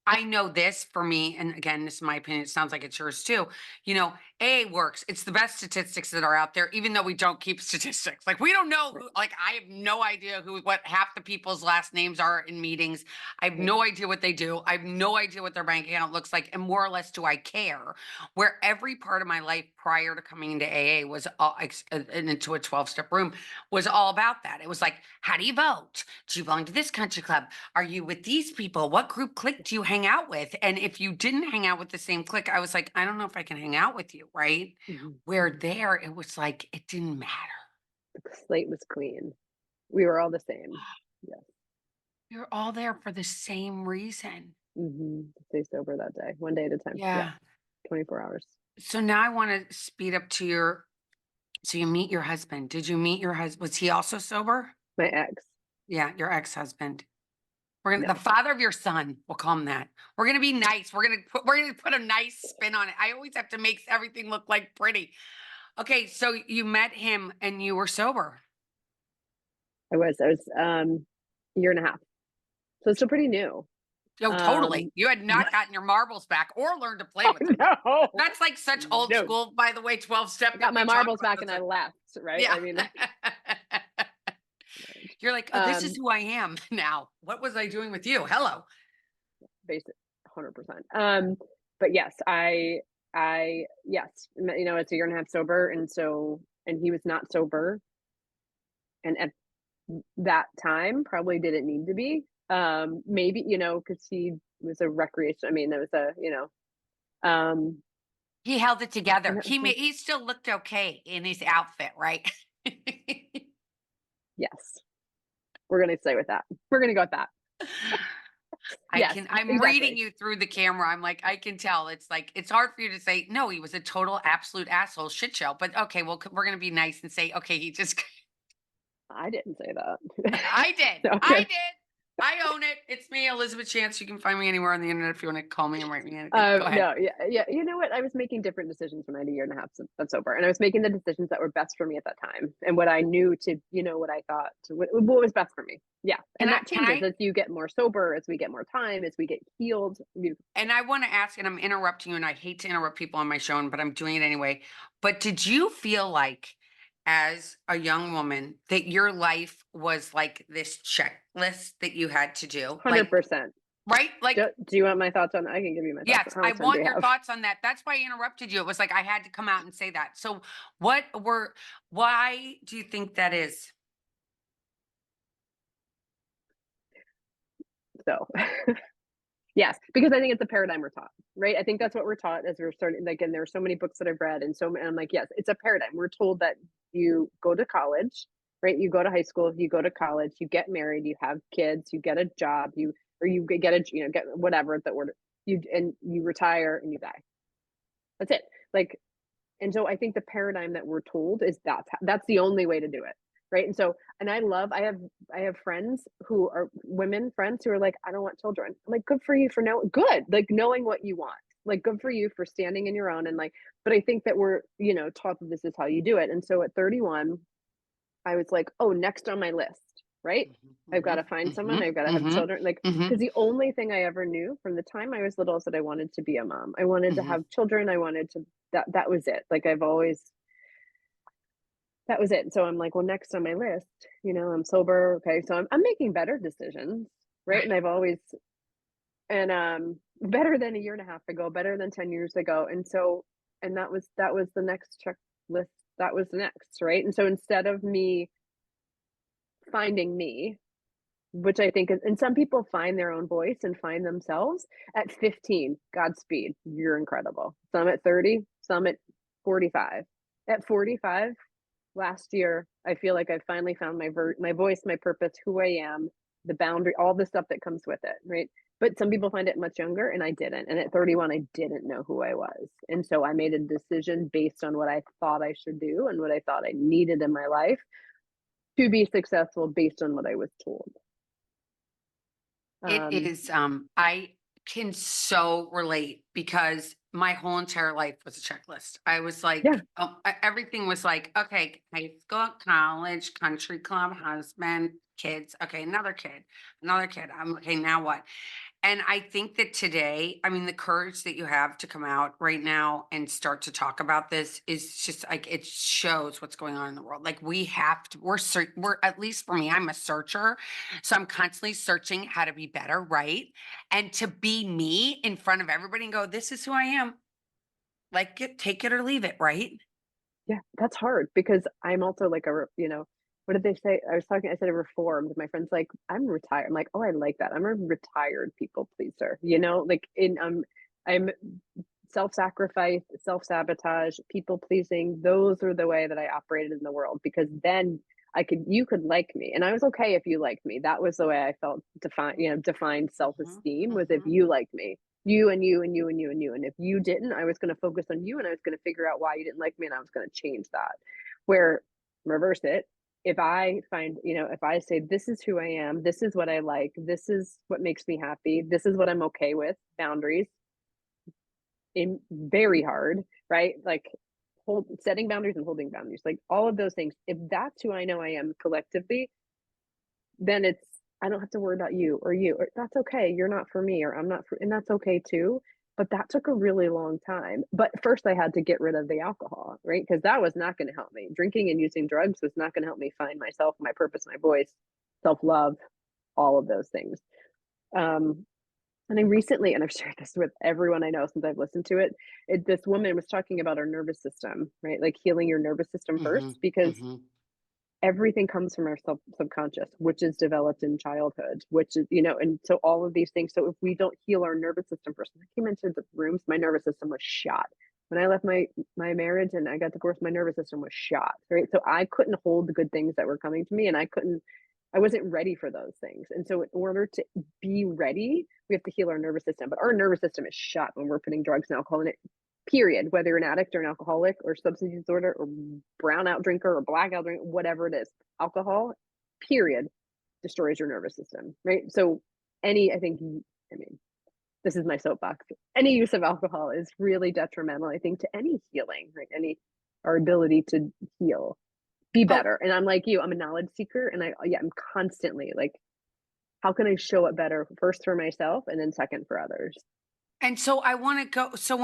I know this for me, and again, this is my opinion. It sounds like it's yours too. You know, A works. It's the best statistics that are out there, even though we don't keep statistics. Like we don't know right, who. Like I have no idea what half the people's last names are in meetings. I have right, no idea what they do. I have no idea what their bank account looks like, and more or less, do I care? Where every part of my life prior to coming into AA was and into a 12-step room was all about that. It was like, how do you vote? Do you belong to this country club? Are you with these people? What group clique do you hang out with? And if you didn't hang out with the same clique, I was like, I don't know if I can hang out with you, right? mhm, Where mhm. there, it was like, it didn't matter. The slate was clean. We were all the same. Yes, You're all there for the same reason. stay sober that day, one day at a time. Yeah, Yeah. 24 hours. So now I want to speed up to so you meet your husband. Did you meet your husband? Was he also sober? My ex, Yeah, your ex-husband. yeah. The father of your son. We'll call him that. We're gonna be nice. We're gonna put a nice spin on it. I always have to make everything look like pretty. Okay, so you met him and you were sober. I was, a year and a half. So it's still pretty new. Oh, totally. You had Yeah. not gotten your marbles back or learned to play Oh, with them. no. That's like such old No. school, by the way, 12 I step that got my we talk marbles about. back and That's I like, left, right? yeah. I mean, You're like, oh, this is um, who I am now. What was I doing with you? Hello. basic 100%. But yes, yes, it's a year and a half sober. And so, and he was not sober. And at that time, probably didn't need to be. Maybe, because he was a recreation. I mean, there was um, He held it and together. that was like, He still looked okay in his outfit, right? yes, we're going to stay with that. We're going to go with that. Yes, I'm reading exactly. you through the camera. I'm like, I can tell. It's like, it's hard for you to say, no, he was a total absolute asshole shit show. But okay, well, we're going to be nice and say, okay, he just, I didn't say that. I did. I Okay. did. I own it. It's me, Elizabeth Chance. You can find me anywhere on the internet if you want to call me and write me anything. Go ahead. No, yeah, yeah. You know what? I was making different decisions when I had a year and a half of sober, and I was making the decisions that were best for me at that time, and what I knew to, what I thought, what was best for me. Yeah, Can and I, that can changes I, as you get more sober, as we get more time, as we get healed. and I want to ask, and I'm interrupting you, and I hate to interrupt people on my show, but I'm doing it anyway. But did you feel like, as a young woman, that your life was like this checklist that you had to do? Like, 100%. right? Like, Do you want my thoughts on that? I can give you my thoughts. yes, How I much time do want you your have? thoughts on that. That's why I interrupted you. It was like I had to come out and say that. So, what were, why do you think that is? So, yes, because I think it's a paradigm we're taught, right? I think that's what we're taught as we're starting. Like, and there are so many books that I've read, and I'm like, yes, it's a paradigm. We're told that you go to college, right? You go to high school, you go to college, you get married, you have kids, you get a job, you get a, get whatever that word, and you retire and you die. That's it. Like, and so I think the paradigm that we're told is that's the only way to do it. Right. And so, and I have friends who are women friends who are like, I don't want children. I'm like, good for you for now. Good. Like knowing what you want. Like good for you for standing in your own. And like, but I think that we're, taught that this is how you do it. And so at 31, I was like, oh, next on my list, right? I've got to Mhm, find someone. mhm, I've got to have mhm, children. Like, mhm, because the only thing I ever knew from the time I was little is that I wanted to be a mom. I wanted to mhm. have children. I wanted to, that was it. Like, that was it. So I'm like, well, next on my list, I'm sober. Okay. So I'm making better decisions. Right. Right. And I've always, and, better than a year and a half ago, better than 10 years ago. And so, and that was the next checklist. That was the next. Right. And so instead of me finding me, which I think is, and some people find their own voice and find themselves at 15. Godspeed. You're incredible. Some at 30, some at 45. At 45, last year, I feel like I finally found my voice, my purpose, who I am, the boundary, all the stuff that comes with it, right? But some people find it much younger, and I didn't. And at 31, I didn't know who I was. And so I made a decision based on what I thought I should do and what I thought I needed in my life to be successful based on what I was told. It Um, is, I can so relate because my whole entire life was a checklist. I was yeah, like, everything was like, okay, high school, college, country club, husband, kids. Okay, another kid, another kid. I'm okay. Now what? And I think that today, I mean, the courage that you have to come out right now and start to talk about this is just like it shows what's going on in the world. Like we have to, we're at least for me, I'm a searcher, so I'm constantly searching how to be better, right? And to be me in front of everybody and go, "This is who I am." Like it, take it or leave it, right? yeah, that's hard because I'm also like what did they say? I said a reformed. My friend's like, I'm retired. I'm like, oh, I like that. I'm a retired people pleaser, like I'm self-sacrifice, self-sabotage, people pleasing. Those are the way that I operated in the world because then you could like me. And I was okay if you liked me. That was the way I felt defined Hmm. self-esteem was if Hmm. you liked me. You and you and you and you and you. And if you didn't, I was going to focus on you and I was going to figure out why you didn't like me and I was going to change that. Where reverse it, if I say, this is who I am, this is what I like, this is what makes me happy, this is what I'm okay with, boundaries, in very hard, right? Like setting boundaries and holding boundaries, like all of those things. If that's who I know I am collectively, then it's I don't have to worry about you, or that's okay. You're not for me, or I'm not for, and that's okay too. But that took a really long time. But first, I had to get rid of the alcohol, right? Because that was not going to help me. Drinking and using drugs was not going to help me find myself, my purpose, my voice, self love, all of those things. Um, and I recently, and I've shared this with everyone I know since I've listened to it, this woman was talking about our nervous system, right? Like healing your nervous system Hmm. first, because Hmm. everything comes from our subconscious, which is developed in childhood, which is, and so all of these things. So if we don't heal our nervous system first, when I came into the rooms, my nervous system was shot. When I left my marriage and I got divorced, my nervous system was shot, right? So I couldn't hold the good things that were coming to me, and I wasn't ready for those things. And so in order to be ready, we have to heal our nervous system. But our nervous system is shot when we're putting drugs and alcohol in it, period. Whether you're an addict or an alcoholic or substance use disorder or brownout drinker or blackout drinker, whatever it is, alcohol, period, destroys your nervous system, right? So I think, I mean, this is my soapbox. Any use of alcohol is really detrimental, I think, to any healing, right? Our ability to heal, be Oh, better. And I'm like you, I'm a knowledge seeker, and I'm constantly like, how can I show it better first for myself and then second for others? and so I want to go. So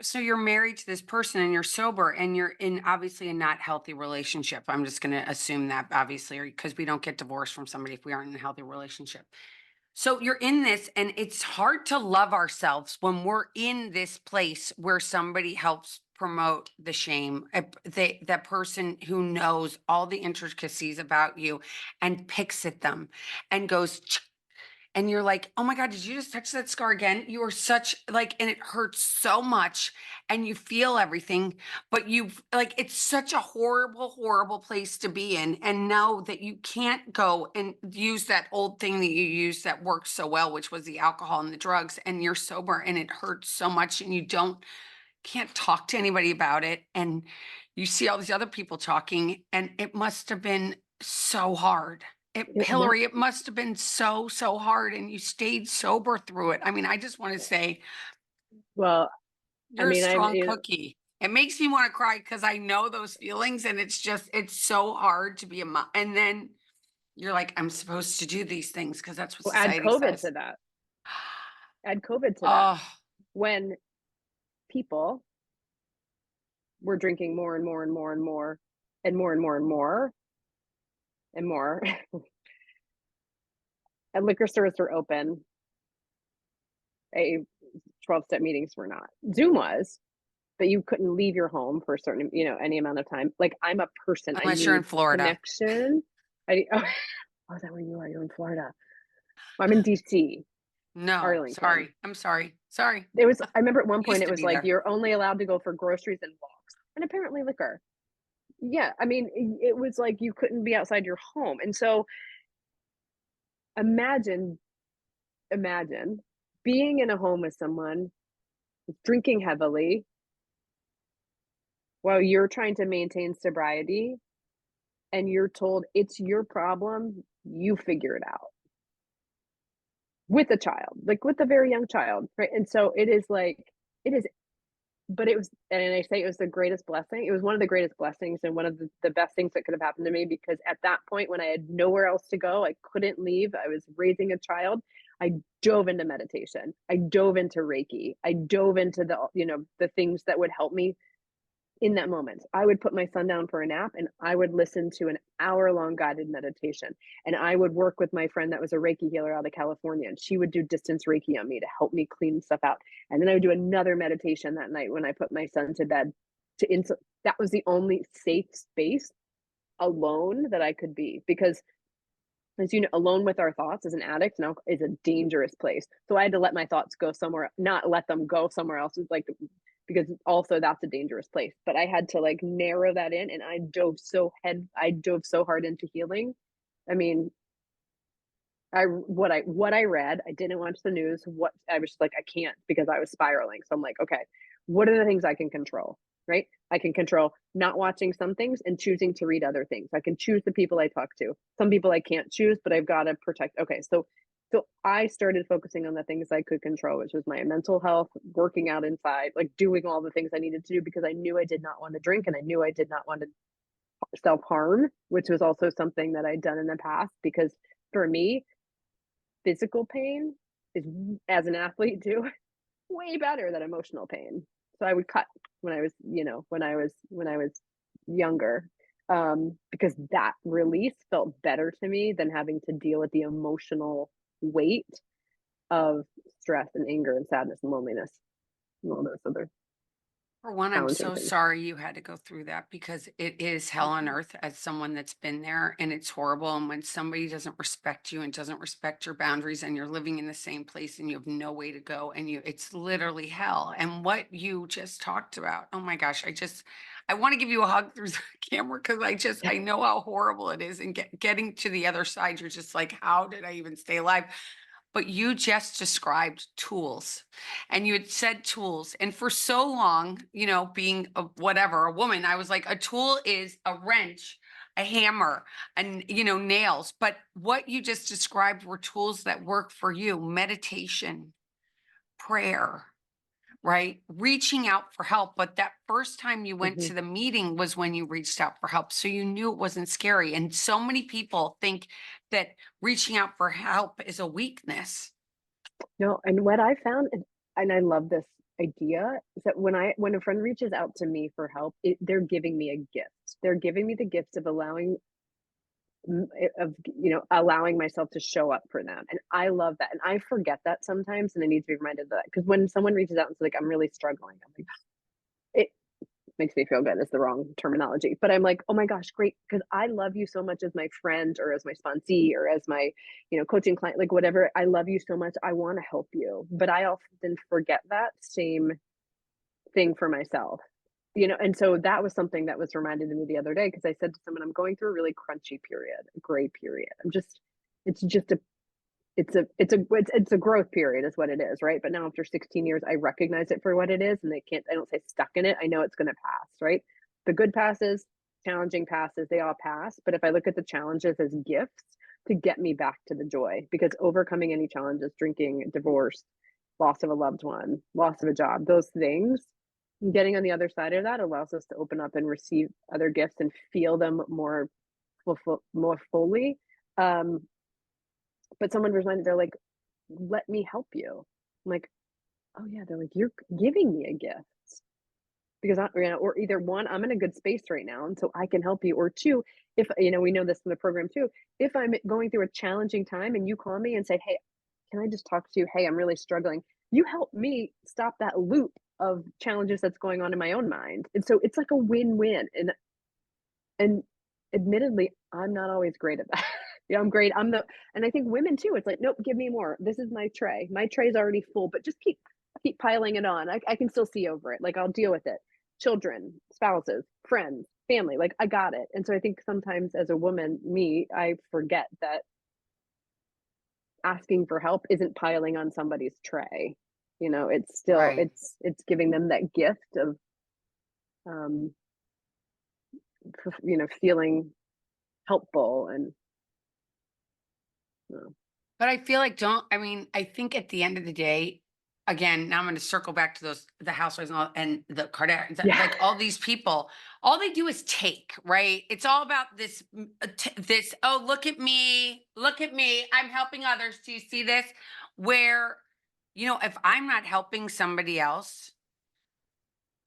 so you're married to this person and you're sober and you're in obviously a not healthy relationship. I'm just going to assume that obviously, because we don't get divorced from somebody if we aren't in a healthy relationship. So you're in this, and it's hard to love ourselves when we're in this place where somebody helps promote the shame. That person who knows all the intricacies about you and picks at them and goes, and you're like, oh my God, did you just touch that scar again? You are such like, and it hurts so much and you feel everything, but you've like, it's such a horrible, horrible place to be in. And know that you can't go and use that old thing that you used that worked so well, which was the alcohol and the drugs, and you're sober and it hurts so much and can't talk to anybody about it. And you see all these other people talking, and it must have been so hard. And that Hillary, it must have been so, so hard. And you stayed sober through it. I mean, I just want to say well, I you're a mean, strong cookie. It makes me want to cry because I know those feelings. And it's so hard to be a mom. And then you're like, I'm supposed to do these things because that's what well, add society COVID says. to that. Add COVID to that. Oh, When people were drinking more and more and more and more and more and more and more and more, and liquor stores were open, a 12-step meetings were not. Zoom was, but you couldn't leave your home for a certain, any amount of time. Like I'm a person, I unless you're in need Florida. connection. Oh, is that where you are? You're in Florida. Well, I'm in DC, No, Arlington. sorry. I'm sorry. Sorry. I remember at one point Used it to was be like there. you're only allowed to go for groceries and walks, and apparently liquor. Yeah, I mean, it was like you couldn't be outside your home. And so imagine, imagine being in a home with someone drinking heavily while you're trying to maintain sobriety, and you're told it's your problem, you figure it out with a child, like with a very young child, right? And so it is like, it is, but it was, and I say it was the greatest blessing. It was one of the greatest blessings and one of the best things that could have happened to me, because at that point when I had nowhere else to go, I couldn't leave. I was raising a child. I dove into meditation. I dove into Reiki. I dove into the things that would help me in that moment. I would put my son down for a nap and I would listen to an hour-long guided meditation. And I would work with my friend that was a Reiki healer out of California, and she would do distance Reiki on me to help me clean stuff out. And then I would do another meditation that night when I put my son to bed. That was the only safe space alone that I could be, because as you know, alone with our thoughts as an addict now is a dangerous place. So I had to let my thoughts go somewhere, not let them go somewhere else. It's like, because also that's a dangerous place. But I had to like narrow that in, and I dove so hard into healing. I mean, what I read, I didn't watch the news. What I was like, I can't, because I was spiraling. So I'm like, okay, what are the things I can control? Right? I can control not watching some things and choosing to read other things. I can choose the people I talk to. Some people I can't choose, but I've got to protect. Okay, so So I started focusing on the things I could control, which was my mental health, working out inside, like doing all the things I needed to do because I knew I did not want to drink and I knew I did not want to self-harm, which was also something that I'd done in the past because for me, physical pain is as an athlete too, way better than emotional pain. So I would cut when I was, when I was younger, because that release felt better to me than having to deal with the emotional weight of stress and anger and sadness and loneliness and all those other For one, I'm challenging so things. sorry you had to go through that because it is hell on Mhm. earth as someone that's been there and it's horrible. And when somebody doesn't respect you and doesn't respect your boundaries and you're living in the same place and you have no way to go and it's literally hell. And what you just talked about, oh my gosh, I want to give you a hug through the camera because I know how horrible it is. And getting to the other side, you're just like, how did I even stay alive? But you just described tools and you had said tools. And for so long, being a whatever, a woman, I was like, a tool is a wrench, a hammer, and, nails. But what you just described were tools that work for you: meditation, prayer, right? Reaching out for help. But that first time you went Mhm. to the meeting was when you reached out for help. So you knew it wasn't scary. And so many people think that reaching out for help is a weakness. No, and what I found, and I love this idea, is that when a friend reaches out to me for help, they're giving me a gift. They're giving me the gift of allowing myself to show up for them, and I love that, and I forget that sometimes, and I need to be reminded of that because when someone reaches out and says, like, "I'm really struggling," I'm like, it makes me feel good is the wrong terminology, but I'm like, "Oh my gosh, great, because I love you so much as my friend or as my sponsee or as my, coaching client, like, whatever. I love you so much, I wanna help you," but I often forget that same thing for myself, and so that was something that was reminded to me the other day because I said to someone, "I'm going through a really crunchy period, a gray period. It's just a it's a growth period is what it is, right? But now after 16 years, I recognize it for what it is, and I don't say stuck in it. I know it's gonna pass, right? The good passes, challenging passes, they all pass. But if I look at the challenges as gifts to get me back to the joy, because overcoming any challenges, drinking, divorce, loss of a loved one, loss of a job, those things, getting on the other side of that allows us to open up and receive other gifts and feel them more fully. Um, but someone reminded, they're like, "Let me help you." I'm like, "Oh, yeah." They're like, "You're giving me a gift." Because or either 1, I'm in a good space right now, and so I can help you, or 2, if we know this from the program too, if I'm going through a challenging time and you call me and say, "Hey, can I just talk to you? Hey, I'm really struggling." You help me stop that loop of challenges that's going on in my own mind, and so it's like a win-win, and admittedly, I'm not always great at that. Yeah, I'm great. And I think women too, it's like, "Nope, give me more. This is my tray. My tray's already full, but just keep piling it on. I can still see over it. Like, I'll deal with it." Children, spouses, friends, family, like, I got it. And so I think sometimes as a woman, I forget that asking for help isn't piling on somebody's tray. It's still Right. it's giving them that gift of, um, feeling helpful and, you know But I feel like I think at the end of the day, again, now I'm going to circle back to the housewives and the Kardashians, Yeah. like all these people, all they do is take, right? It's all about this, oh, look at me, I'm helping others. Do you see this? Where, if I'm not helping somebody else,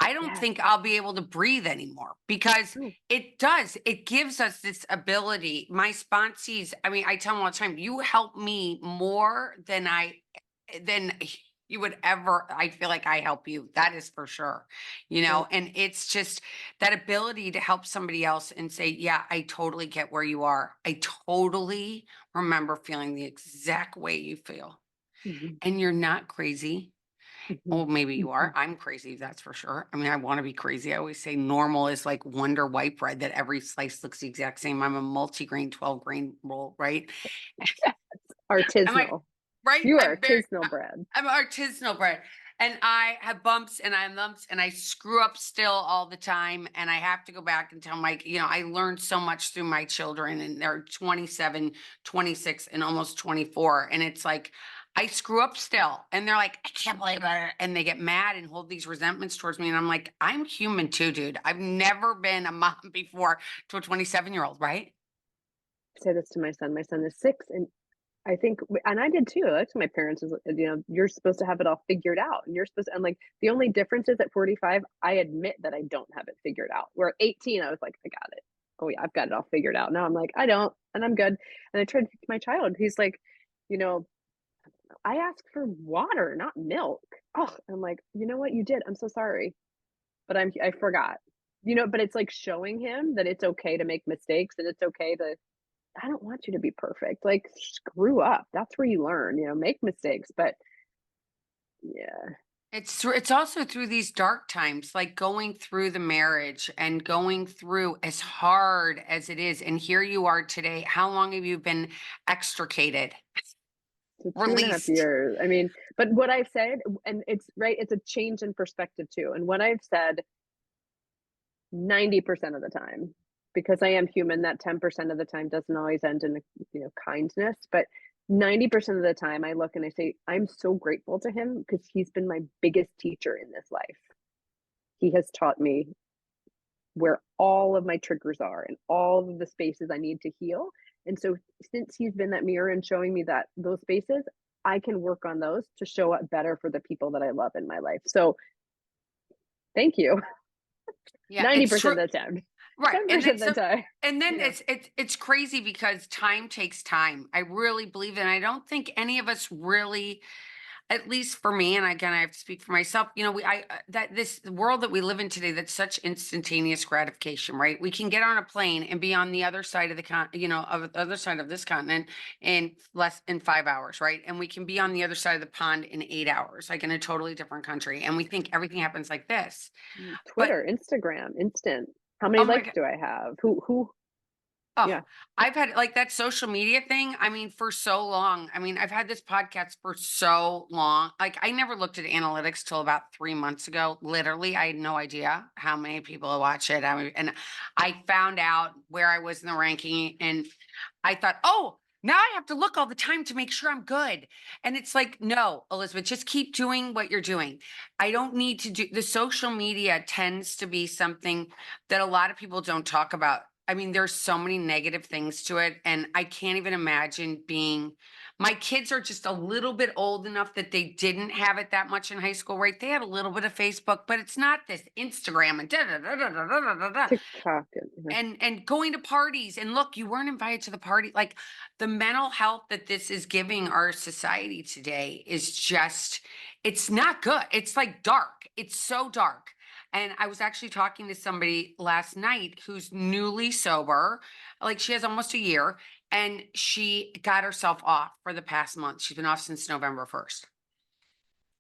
I don't Yes. think I'll be able to breathe anymore because Oh, it gives us this ability. My sponsees, I tell them all the time, you help me more than you would ever. I feel like I help you. That is for sure. right. And it's just that ability to help somebody else and say, yeah, I totally get where you are. I totally remember feeling the exact way you feel. Mhm, And you're not crazy. mhm, Oh, maybe you are. mhm. I'm crazy, that's for sure. I want to be crazy. I always say normal is like Wonder white bread that every slice looks the exact same. I'm a multi-grain, 12 grain roll, right? Yes, I'm like, artisanal. right? You are artisanal bread. I'm artisanal bread. And I have bumps and I have lumps and I screw up still all the time. And I have to go back and tell my, I learned so much through my children, and they're 27, 26, and almost 24. And it's like, I screw up still. And they're like, I can't believe it. And they get mad and hold these resentments towards me. And I'm like, I'm human too, dude. I've never been a mom before to a 27-year-old, right? I say this to my son. My son is 6, and I think and I did too. That's my parents is, you're supposed to have it all figured out, and you're supposed to, and like the only difference is at 45, I admit that I don't have it figured out. Where at 18, I was like, I got it. Oh yeah, I've got it all figured out. Now I'm like, I don't, and I'm good. And I tried to teach my child. He's like, you know, I asked for water, not milk. Oh, I'm like, you know what you did? I'm so sorry, but I forgot. But it's like showing him that it's okay to make mistakes, and it's okay to I don't want you to be perfect. Like, screw up. That's where you learn, make mistakes. But yeah, It's also through these dark times, like going through the marriage and going through as hard as it is. And here you are today. How long have you been extricated, so 2.5 released? years. I mean, but what I've said, and it's right, it's a change in perspective too. And what I've said 90% of the time, because I am human, that 10% of the time doesn't always end in, kindness. But 90% of the time, I look and I say, I'm so grateful to him because he's been my biggest teacher in this life. He has taught me where all of my triggers are and all of the spaces I need to heal. And so since he's been that mirror and showing me that those spaces, I can work on those to show up better for the people that I love in my life. So thank you. Yeah, it's true. 90% of the time. Right. And 10% then of the so time. and then Yeah. it's crazy because time takes time. I really believe, and I don't think any of us really, at least for me, and again, I have to speak for myself. That this world that we live in today, that's such instantaneous gratification, right? We can get on a plane and be on the other side of of the other side of this continent in less in 5 hours, right? And we can be on the other side of the pond in 8 hours, like in a totally different country. And we think everything happens like this, but Twitter, Instagram, instant. How many oh my likes god. do I have? Who? Oh, Yeah. I've had like that social media thing. I mean, for so long. I mean, I've had this podcast for so long. Like, I never looked at analytics till about 3 months ago. Literally, I had no idea how many people watch it. And I found out where I was in the ranking, and I thought, oh, now I have to look all the time to make sure I'm good. And it's like, no, Elizabeth, just keep doing what you're doing. I don't need to do the social media tends to be something that a lot of people don't talk about. I mean, there's so many negative things to it. And I can't even imagine my kids are just a little bit old enough that they didn't have it that much in high school, right? They had a little bit of Facebook, but it's not this Instagram and da da da da da da da da TikTok. Yeah. and going to parties, and look, you weren't invited to the party. Like, the mental health that this is giving our society today is just, it's not good. It's like dark. It's so dark. And I was actually talking to somebody last night who's newly sober, like she has almost a year, and she got herself off for the past month. She's been off since November 1st.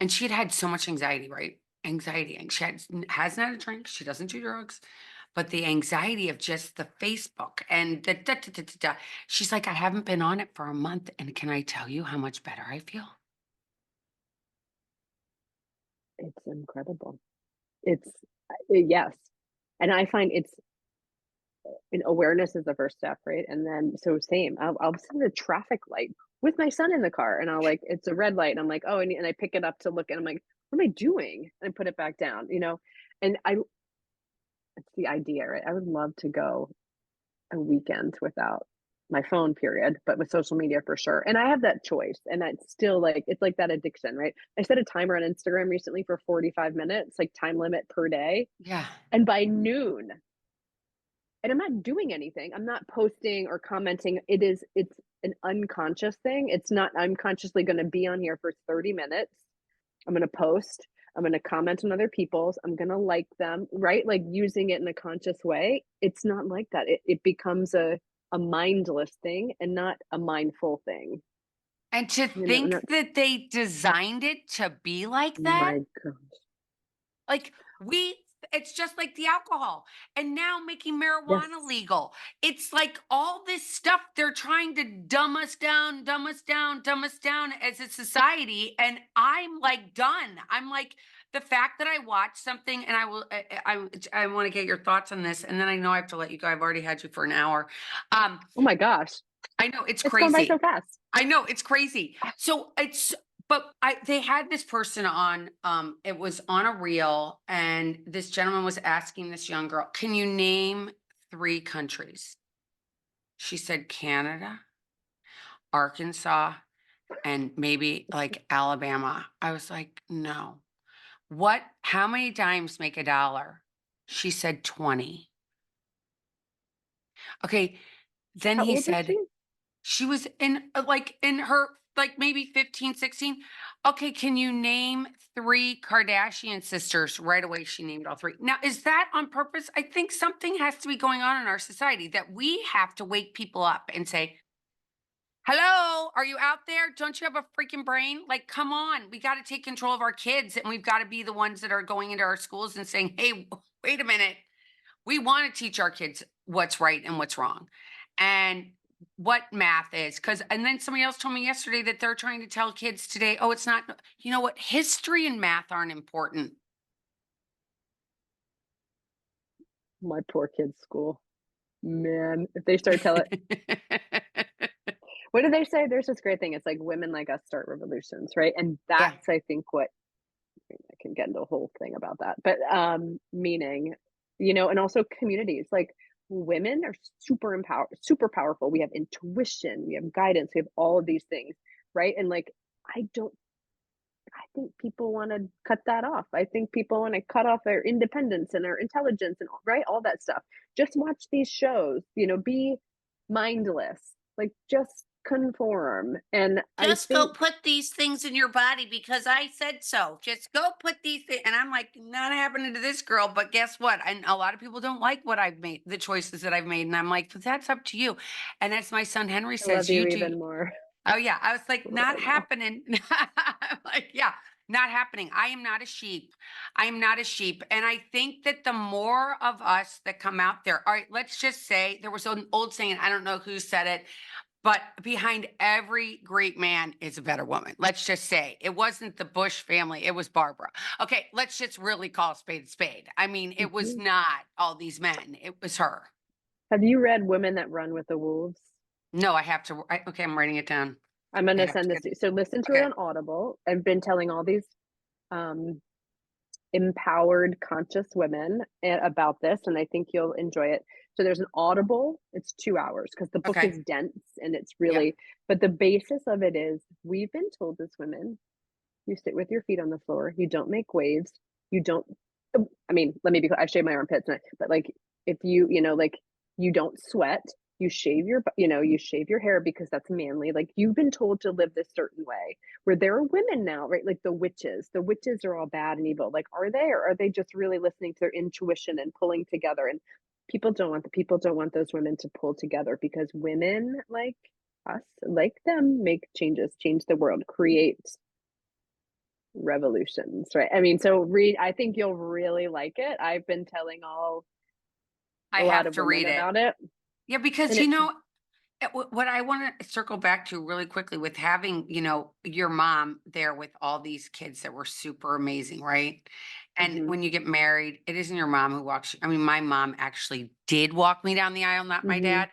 And she had had so much anxiety, right? Anxiety. And hasn't had a drink. She doesn't do drugs. But the anxiety of just the Facebook and the da, da, da, da, da. She's like, I haven't been on it for a month. And can I tell you how much better I feel? It's incredible. It's yes. And I find it's awareness is the first step, right? And then so same. I'll sit at a traffic light with my son in the car, and I'll like it's a red light, and I'm like, oh, and I pick it up to look, and I'm like, what am I doing? And I put it back down, And it's the idea, right? I would love to go a weekend without my phone, period, but with social media for sure. And I have that choice, and that's still like it's like that addiction, right? I set a timer on Instagram recently for 45 minutes, like time limit per day, Yeah. and by noon and I'm not doing anything. I'm not posting or commenting. It's an unconscious thing. It's not I'm consciously going to be on here for 30 minutes. I'm going to post. I'm going to comment on other people's. I'm going to like them, right? Like using it in a conscious way. It's not like that. It becomes a mindless thing and not a mindful thing. And to Not, think that they designed it to be like that. my God. Like, we It's just like the alcohol. And now making marijuana Yes. legal. It's like all this stuff they're trying to dumb us down, dumb us down, dumb us down as a society. And I'm like done. I'm like, the fact that I watch something, and I want to get your thoughts on this, and then I know I have to let you go. I've already had you for an hour. Um, Oh my gosh. I know it's It's going by so crazy. fast. I know it's crazy. So it's but they had this person on, it was on a reel, and this gentleman was asking this young girl, "Can you name 3 countries?" She said Canada, Arkansas, and maybe like Alabama. I was like, "No." What how many dimes make a dollar? She said 20. Okay, then How he old was said, she? she was in, like, in her, like, maybe 15, 16. Okay, can you name 3 Kardashian sisters? Right away, she named all 3. Now, is that on purpose? I think something has to be going on in our society that we have to wake people up and say, "Hello, are you out there? Don't you have a freaking brain? Like, come on. We gotta take control of our kids, and we've gotta be the ones that are going into our schools and saying, 'Hey, wait a minute. We want to teach our kids what's right and what's wrong and what math is." Because and then somebody else told me yesterday that they're trying to tell kids today, "Oh, it's not, you know what, history and math aren't important." My poor kid's school. Man, if they start telling, what do they say? There's this great thing. It's like women like us start revolutions, right? And Yeah, that's, I think, what I can get into a whole thing about that. But meaning, and also communities like women are super empowered, super powerful. We have intuition, we have guidance, we have all of these things, right? And like, I don't I think people want to cut that off. I think people want to cut off their independence and their intelligence and right, all that stuff. Just watch these shows, be mindless, like just conform. And I just go think put these things in your body because I said so. Just go put these things. And I'm like, not happening to this girl. But guess what? And a lot of people don't like what I've made, the choices that I've made. And I'm like, but that's up to you. And as my son Henry I love says, you you do. even more. Oh, yeah. I was like, I "Not know. happening." I'm like, yeah, not happening. I am not a sheep. I am not a sheep. And I think that the more of us that come out there, all right, let's just say there was an old saying, I don't know who said it, but behind every great man is a better woman. Let's just say it wasn't the Bush family, it was Barbara. Okay, let's just really call a spade a spade. I mean, it was Mhm. not all these men, it was her. Have you read Women That Run with the Wolves? No, I have to. Okay, I'm writing it down. I'm I gonna have to send this get, to you. So listen to it okay. on Audible. I've been telling all these um, empowered, conscious women about this, and I think you'll enjoy it. So there's an Audible. It's 2 hours because the book Okay. is dense and it's Yeah. really. But the basis of it is we've been told as women, you sit with your feet on the floor, you don't make waves, you don't. I mean, let me be clear. I shave my armpits, but like if like you don't sweat, you shave your hair because that's manly. Like you've been told to live this certain way. Where there are women now, right? Like the witches. The witches are all bad and evil. Like, are they, or are they just really listening to their intuition and pulling together? And people don't want those women to pull together because women like us, like them, make changes, change the world, create revolutions, right? I mean, so read, I think you'll really like it. I've been telling I a lot have of to women read it. about it, Yeah, because and it's what I want to circle back to really quickly with having, your mom there with all these kids that were super amazing, right? And mhm, when you get married, it isn't your mom who walks. I mean, my mom actually did walk me down the aisle, not my mhm. dad.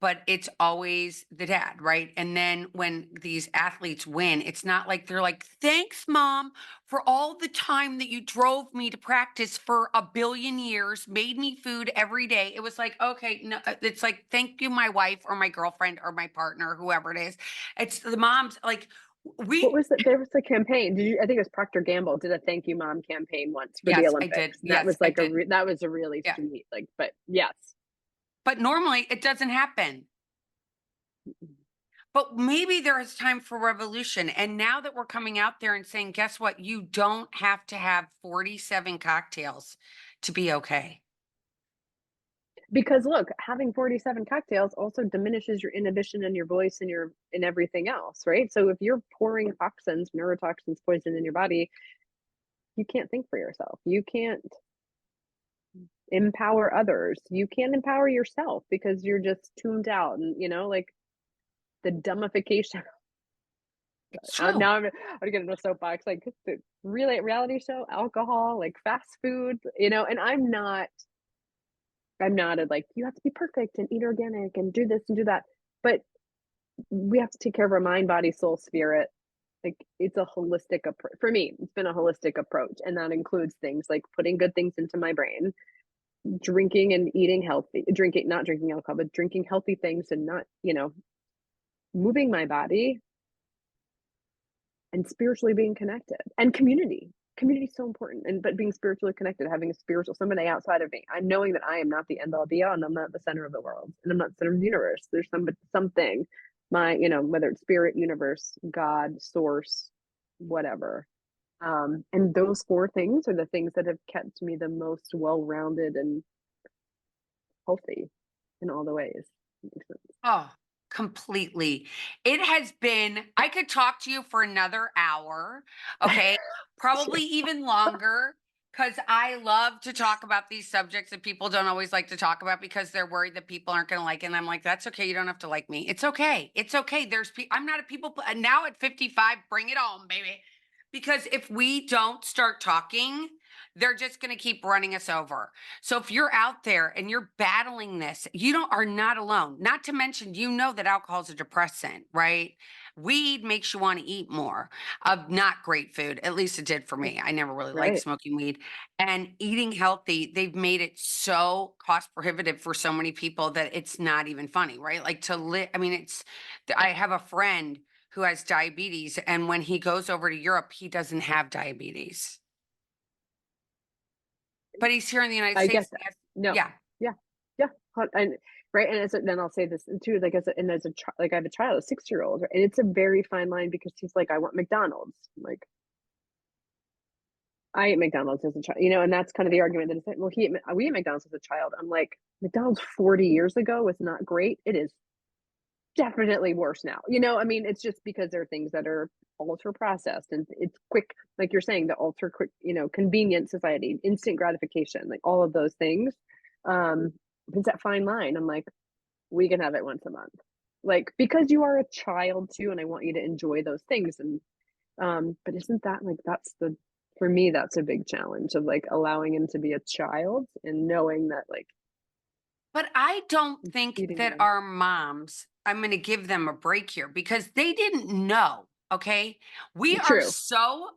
But it's always the dad, right? And then when these athletes win, it's not like they're like, "Thanks, mom, for all the time that you drove me to practice for a billion years, made me food every day." It was like, okay, no, it's like, "Thank you, my wife or my girlfriend or my partner, whoever it is." It's the moms, like, What we, was it? There was a campaign. I think it was Procter Gamble did a "Thank You Mom" campaign once for the yes, I did. Olympics, and that Yes, was I like did. that was a really Yeah. sweet, like, but yes. But normally it doesn't happen. But maybe there is time for revolution. And now that we're coming out there and saying, guess what? You don't have to have 47 cocktails to be okay. Because look, having 47 cocktails also diminishes your inhibition and your voice and your and everything else, right? So if you're pouring toxins, neurotoxins, poison in your body, you can't think for yourself. You can't. empower others. You can't empower yourself because you're just tuned out and, like the dumbification. It's true. Now I'm getting a soapbox, like the reality show, alcohol, like fast food, and I'm not a like, you have to be perfect and eat organic and do this and do that. But we have to take care of our mind, body, soul, spirit. Like it's a holistic approach. For me, it's been a holistic approach. And that includes things like putting good things into my brain, drinking and eating healthy, not drinking alcohol, but drinking healthy things and not, moving my body and spiritually being connected and community is so important, and but being spiritually connected, having a spiritual somebody outside of me. I'm knowing that I am not the end all be all, and I'm not the center of the world, and I'm not the center of the universe. There's something, my, whether it's spirit, universe, God, source, whatever. And those four things are the things that have kept me the most well-rounded and healthy in all the ways. Makes sense. Oh, completely. It has been, I could talk to you for another hour, okay? Probably even longer, because I love to talk about these subjects that people don't always like to talk about because they're worried that people aren't going to like it. And I'm like, that's okay. You don't have to like me. It's okay. It's okay. I'm not a now at 55, bring it on, baby. Because if we don't start talking, they're just going to keep running us over. So if you're out there and you're battling this, are not alone. Not to mention, that alcohol is a depressant, right? Weed makes you want to eat more of not great food. At least it did for me. I never really liked Right, smoking weed. And eating healthy, they've made it so cost prohibitive for so many people that it's not even funny, right? Like to live, I mean, I have a friend who has diabetes, and when he goes over to Europe, he doesn't have diabetes. But he's here in the United I get States. that. No, Yeah. yeah, yeah, and right, and then I'll say this too, like as a like I have a child, a 6 year old, and it's a very fine line because he's like, I want McDonald's. I'm like, I ate McDonald's as a child, and that's kind of the argument that it's well, we ate McDonald's as a child. I'm like, McDonald's 40 years ago was not great. It is definitely worse now. I mean, it's just because there are things that are ultra processed and it's quick, like you're saying, the ultra quick, convenient society, instant gratification, like all of those things. Um, it's that fine line. I'm like, we can have it once a month. Like, because you are a child too, and I want you to enjoy those things. And but isn't that like for me, that's a big challenge of like allowing him to be a child and knowing that like But I don't think eating that them. our moms, I'm going to give them a break here because they didn't know. Okay. True.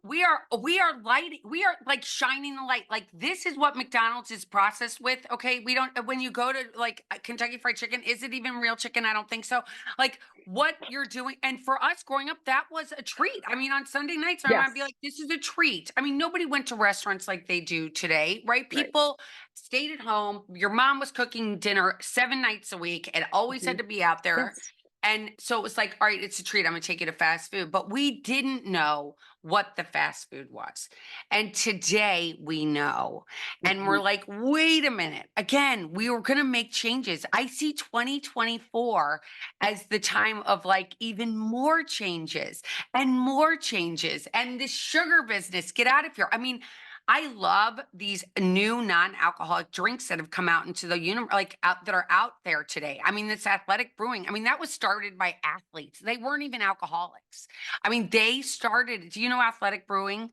We are lighting, we are like shining the light. Like this is what McDonald's is processed with. Okay. We don't, when you go to like Kentucky Fried Chicken, is it even real chicken? I don't think so. Like what you're doing. And for us growing up, that was a treat. I mean, on Sunday nights, my mom would be Yes. like, this is a treat. I mean, nobody went to restaurants like they do today, right? Right. People stayed at home. Your mom was cooking dinner 7 nights a week. It always Mhm. had to be out there. Yes. And so it was like, all right, it's a treat. I'm going to take you to fast food. But we didn't know what the fast food was. And today we know. And we're Mhm. like, wait a minute. Again, we were going to make changes. I see 2024 as the time of like even more changes and more changes. And the sugar business, get out of here. I mean, I love these new non-alcoholic drinks that have come out into the universe, like out that are out there today. I mean, this athletic brewing. I mean, that was started by athletes. They weren't even alcoholics. I mean, they started. Do you know athletic brewing?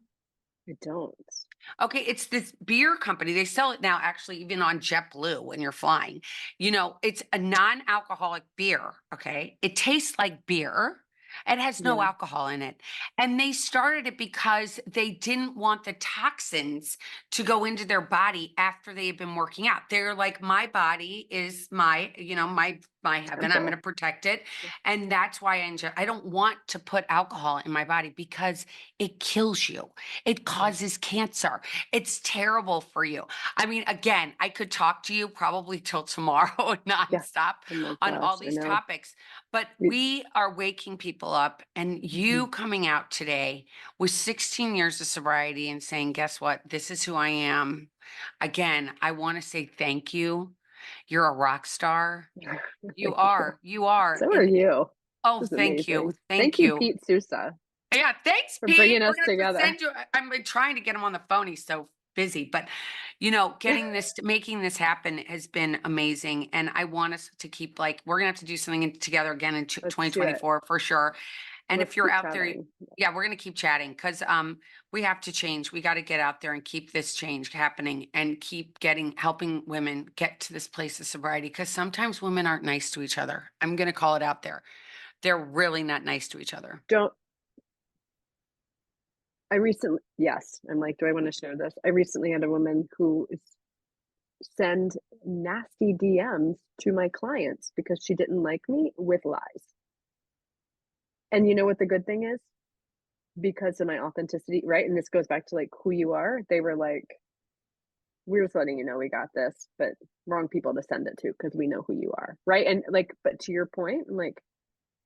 I don't. Okay, it's this beer company. They sell it now, actually, even on JetBlue when you're flying. It's a non-alcoholic beer. Okay, it tastes like beer. It has no Yeah. alcohol in it. And they started it because they didn't want the toxins to go into their body after they had been working out. They're like, my body is my heaven. I'm going to Temple. protect it. And that's why I don't want to put alcohol in my body because it kills you. It Mhm. causes cancer. It's terrible for you. I mean, again, I could talk to you probably till tomorrow Yeah. nonstop Oh my on all gosh, I these know. topics, but You we are waking people up. And mhm. you coming out today with 16 years of sobriety and saying, guess what? This is who I am. Again, I want to say thank you. You're a rock star. You Thank you. are. You are. So are And you. oh, This is thank you. amazing. Thank Thank you, you. Pete Sousa, Yeah, thanks, for Pete. bringing We're us gonna have to together. send you. I've been trying to get him on the phone. He's so busy, but getting this, making this happen has been amazing. And I want us to keep like, we're going to have to do something together again in Let's do it. 2024 for sure. And Let's if you're keep out there, chatting. yeah, we're going to keep chatting because we have to change. We got to get out there and keep this change happening and keep helping women get to this place of sobriety, because sometimes women aren't nice to each other. I'm going to call it out there. They're really not nice to each other. Don't I recently yes, I'm like, "Do I wanna share this?" I recently had a woman who send nasty DMs to my clients because she didn't like me with lies. And you know what the good thing is? Because of my authenticity, right? And this goes back to, like, who you are. They were like, "We're just letting you know we got this, but wrong people to send it to because we know who you are." Right? And, like, but to your point, I'm like,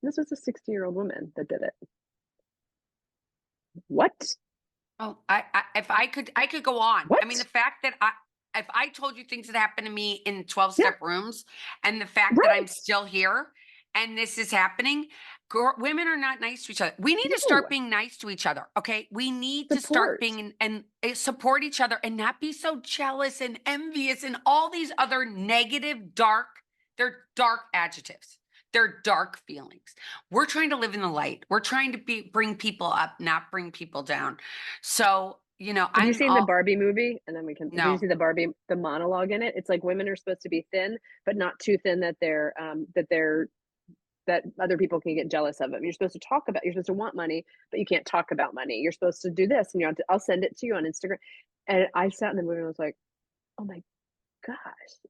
this was a 60-year-old woman that did it. What? Oh, if I could go on. I mean, the What? fact that if I told you things that happened to me in Yeah, 12-step rooms, and the fact that I'm right. still here and this is happening, women are not nice to each other. We need to start No. being nice to each other. Okay. We need to start Support. being and support each other and not be so jealous and envious and all these other negative, they're dark adjectives. They're dark feelings. We're trying to live in the light. We're trying to bring people up, not bring people down. So, Have you I'm seen the all Barbie movie? And then we can did you no. see the Barbie the monologue in it? It's like women are supposed to be thin, but not too thin that that other people can get jealous of them. You're supposed to want money, but you can't talk about money. You're supposed to do this and I'll send it to you on Instagram. And I sat in the movie and I was like, "Oh my gosh,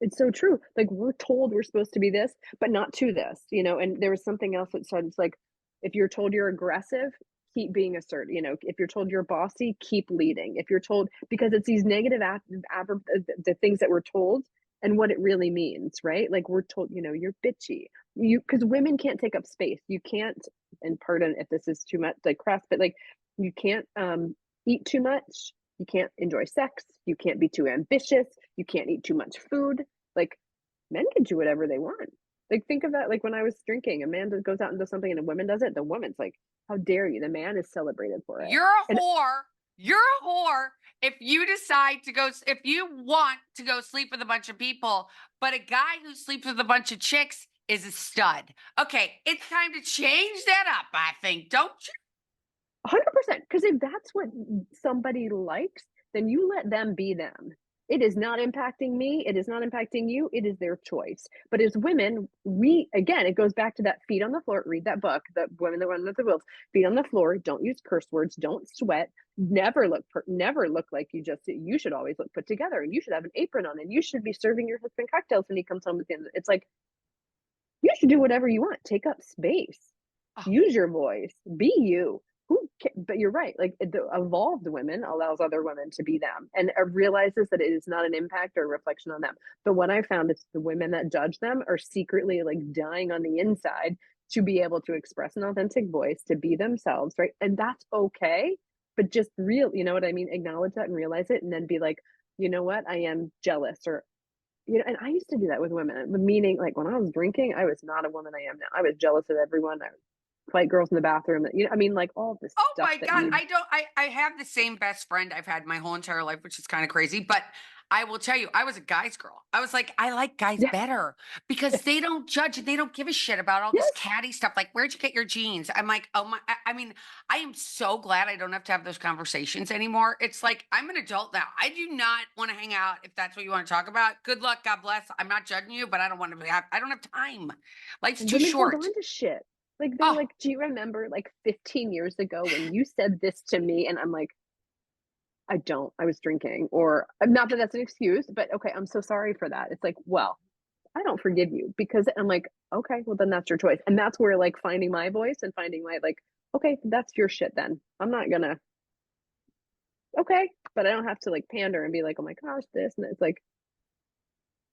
it's so true." Like we're told we're supposed to be this, but not to this, and there was something else that said it's like if you're told you're aggressive, keep being assertive. If you're told you're bossy, keep leading. If you're told because it's these negative the things that we're told and what it really means, right? Like we're told, you're bitchy. You because women can't take up space. You can't, and pardon if this is too much like crass, but like you can't eat too much. You can't enjoy sex. You can't be too ambitious. You can't eat too much food. Like men can do whatever they want. Like think of that. Like when I was drinking, a man goes out and does something, and a woman does it. The woman's like, "How dare you?" The man is celebrated for it. You're a And whore. You're a whore if you decide to go if you want to go sleep with a bunch of people, but a guy who sleeps with a bunch of chicks is a stud. Okay, it's time to change that up, I think. Don't you? 100%. Because if that's what somebody likes, then you let them be them. It is not impacting me. It is not impacting you. It is their choice. But as women, again, it goes back to that feet on the floor. Read that book, The Women That Run with the Wolves. Feet on the floor. Don't use curse words. Don't sweat. Never look like you should always look put together. And you should have an apron on. And you should be serving your husband cocktails when he comes home at the end. It's like, you should do whatever you want. Take up space. Oh, Use your voice. Be you. But you're right. Like the evolved women allows other women to be them and realizes that it is not an impact or a reflection on them. But what I found is the women that judge them are secretly like dying on the inside to be able to express an authentic voice, to be themselves, right? And that's okay. But just you know what I mean? Acknowledge that and realize it, and then be like, you know what? I am jealous, or and I used to do that with women, meaning like when I was drinking, I was not a woman I am now. I was jealous of everyone. I would fight girls in the bathroom. I mean, like all this oh stuff my that God. you I have the same best friend I've had my whole entire life, which is kind of crazy. But I will tell you, I was a guy's girl. I was like, I like guys yes, better because they don't judge and they don't give a shit about all this yes. catty stuff. Like, where'd you get your jeans? I'm like, oh my, I mean, I am so glad I don't have to have those conversations anymore. It's like, I'm an adult now. I do not want to hang out if that's what you want to talk about. Good luck. God bless. I'm not judging you, but I don't want to I don't have time. Life's too Women hold short. on to shit. Like they're Oh, like, do you remember like 15 years ago when you said this to me? And I'm like, I don't. I was drinking, or not that that's an excuse, but okay, I'm so sorry for that. It's like, well, I don't forgive you because I'm like, okay, well then that's your choice. And that's where like finding my voice and finding my like, okay, that's your shit then. I'm not gonna okay, but I don't have to like pander and be like, oh my gosh, this and it's like,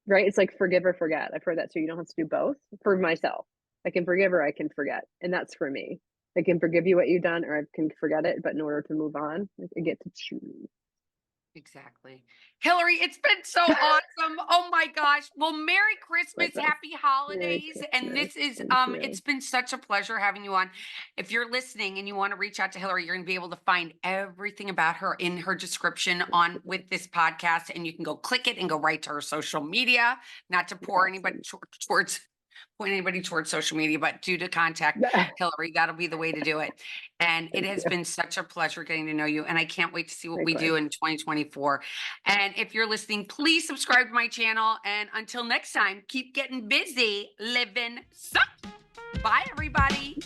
right? It's like forgive or forget. I've heard that too. You don't have to do both for myself. I can forgive or I can forget. And that's for me. I can forgive you what you've done or I can forget it, but in order to move on, I get to choose. Exactly. Hilary, it's been so awesome. Oh my gosh. Well, Merry Christmas, Likewise. Happy Merry holidays. And Christmas. this is Thank you. it's been such a pleasure having you on. If you're listening and you want to reach out to Hilary, you're going to be able to find everything about her in her description on with this podcast, and you can go click it and go right to her social media. Not to pour anybody Awesome. towards point anybody towards social media, but due to contact Hilary, that'll be the way to do it. And it Thank has you. been such a pleasure getting to know you. And I can't wait to see what we Likewise. do in 2024. And if you're listening, please subscribe to my channel. And until next time, keep getting busy, living. Bye, everybody.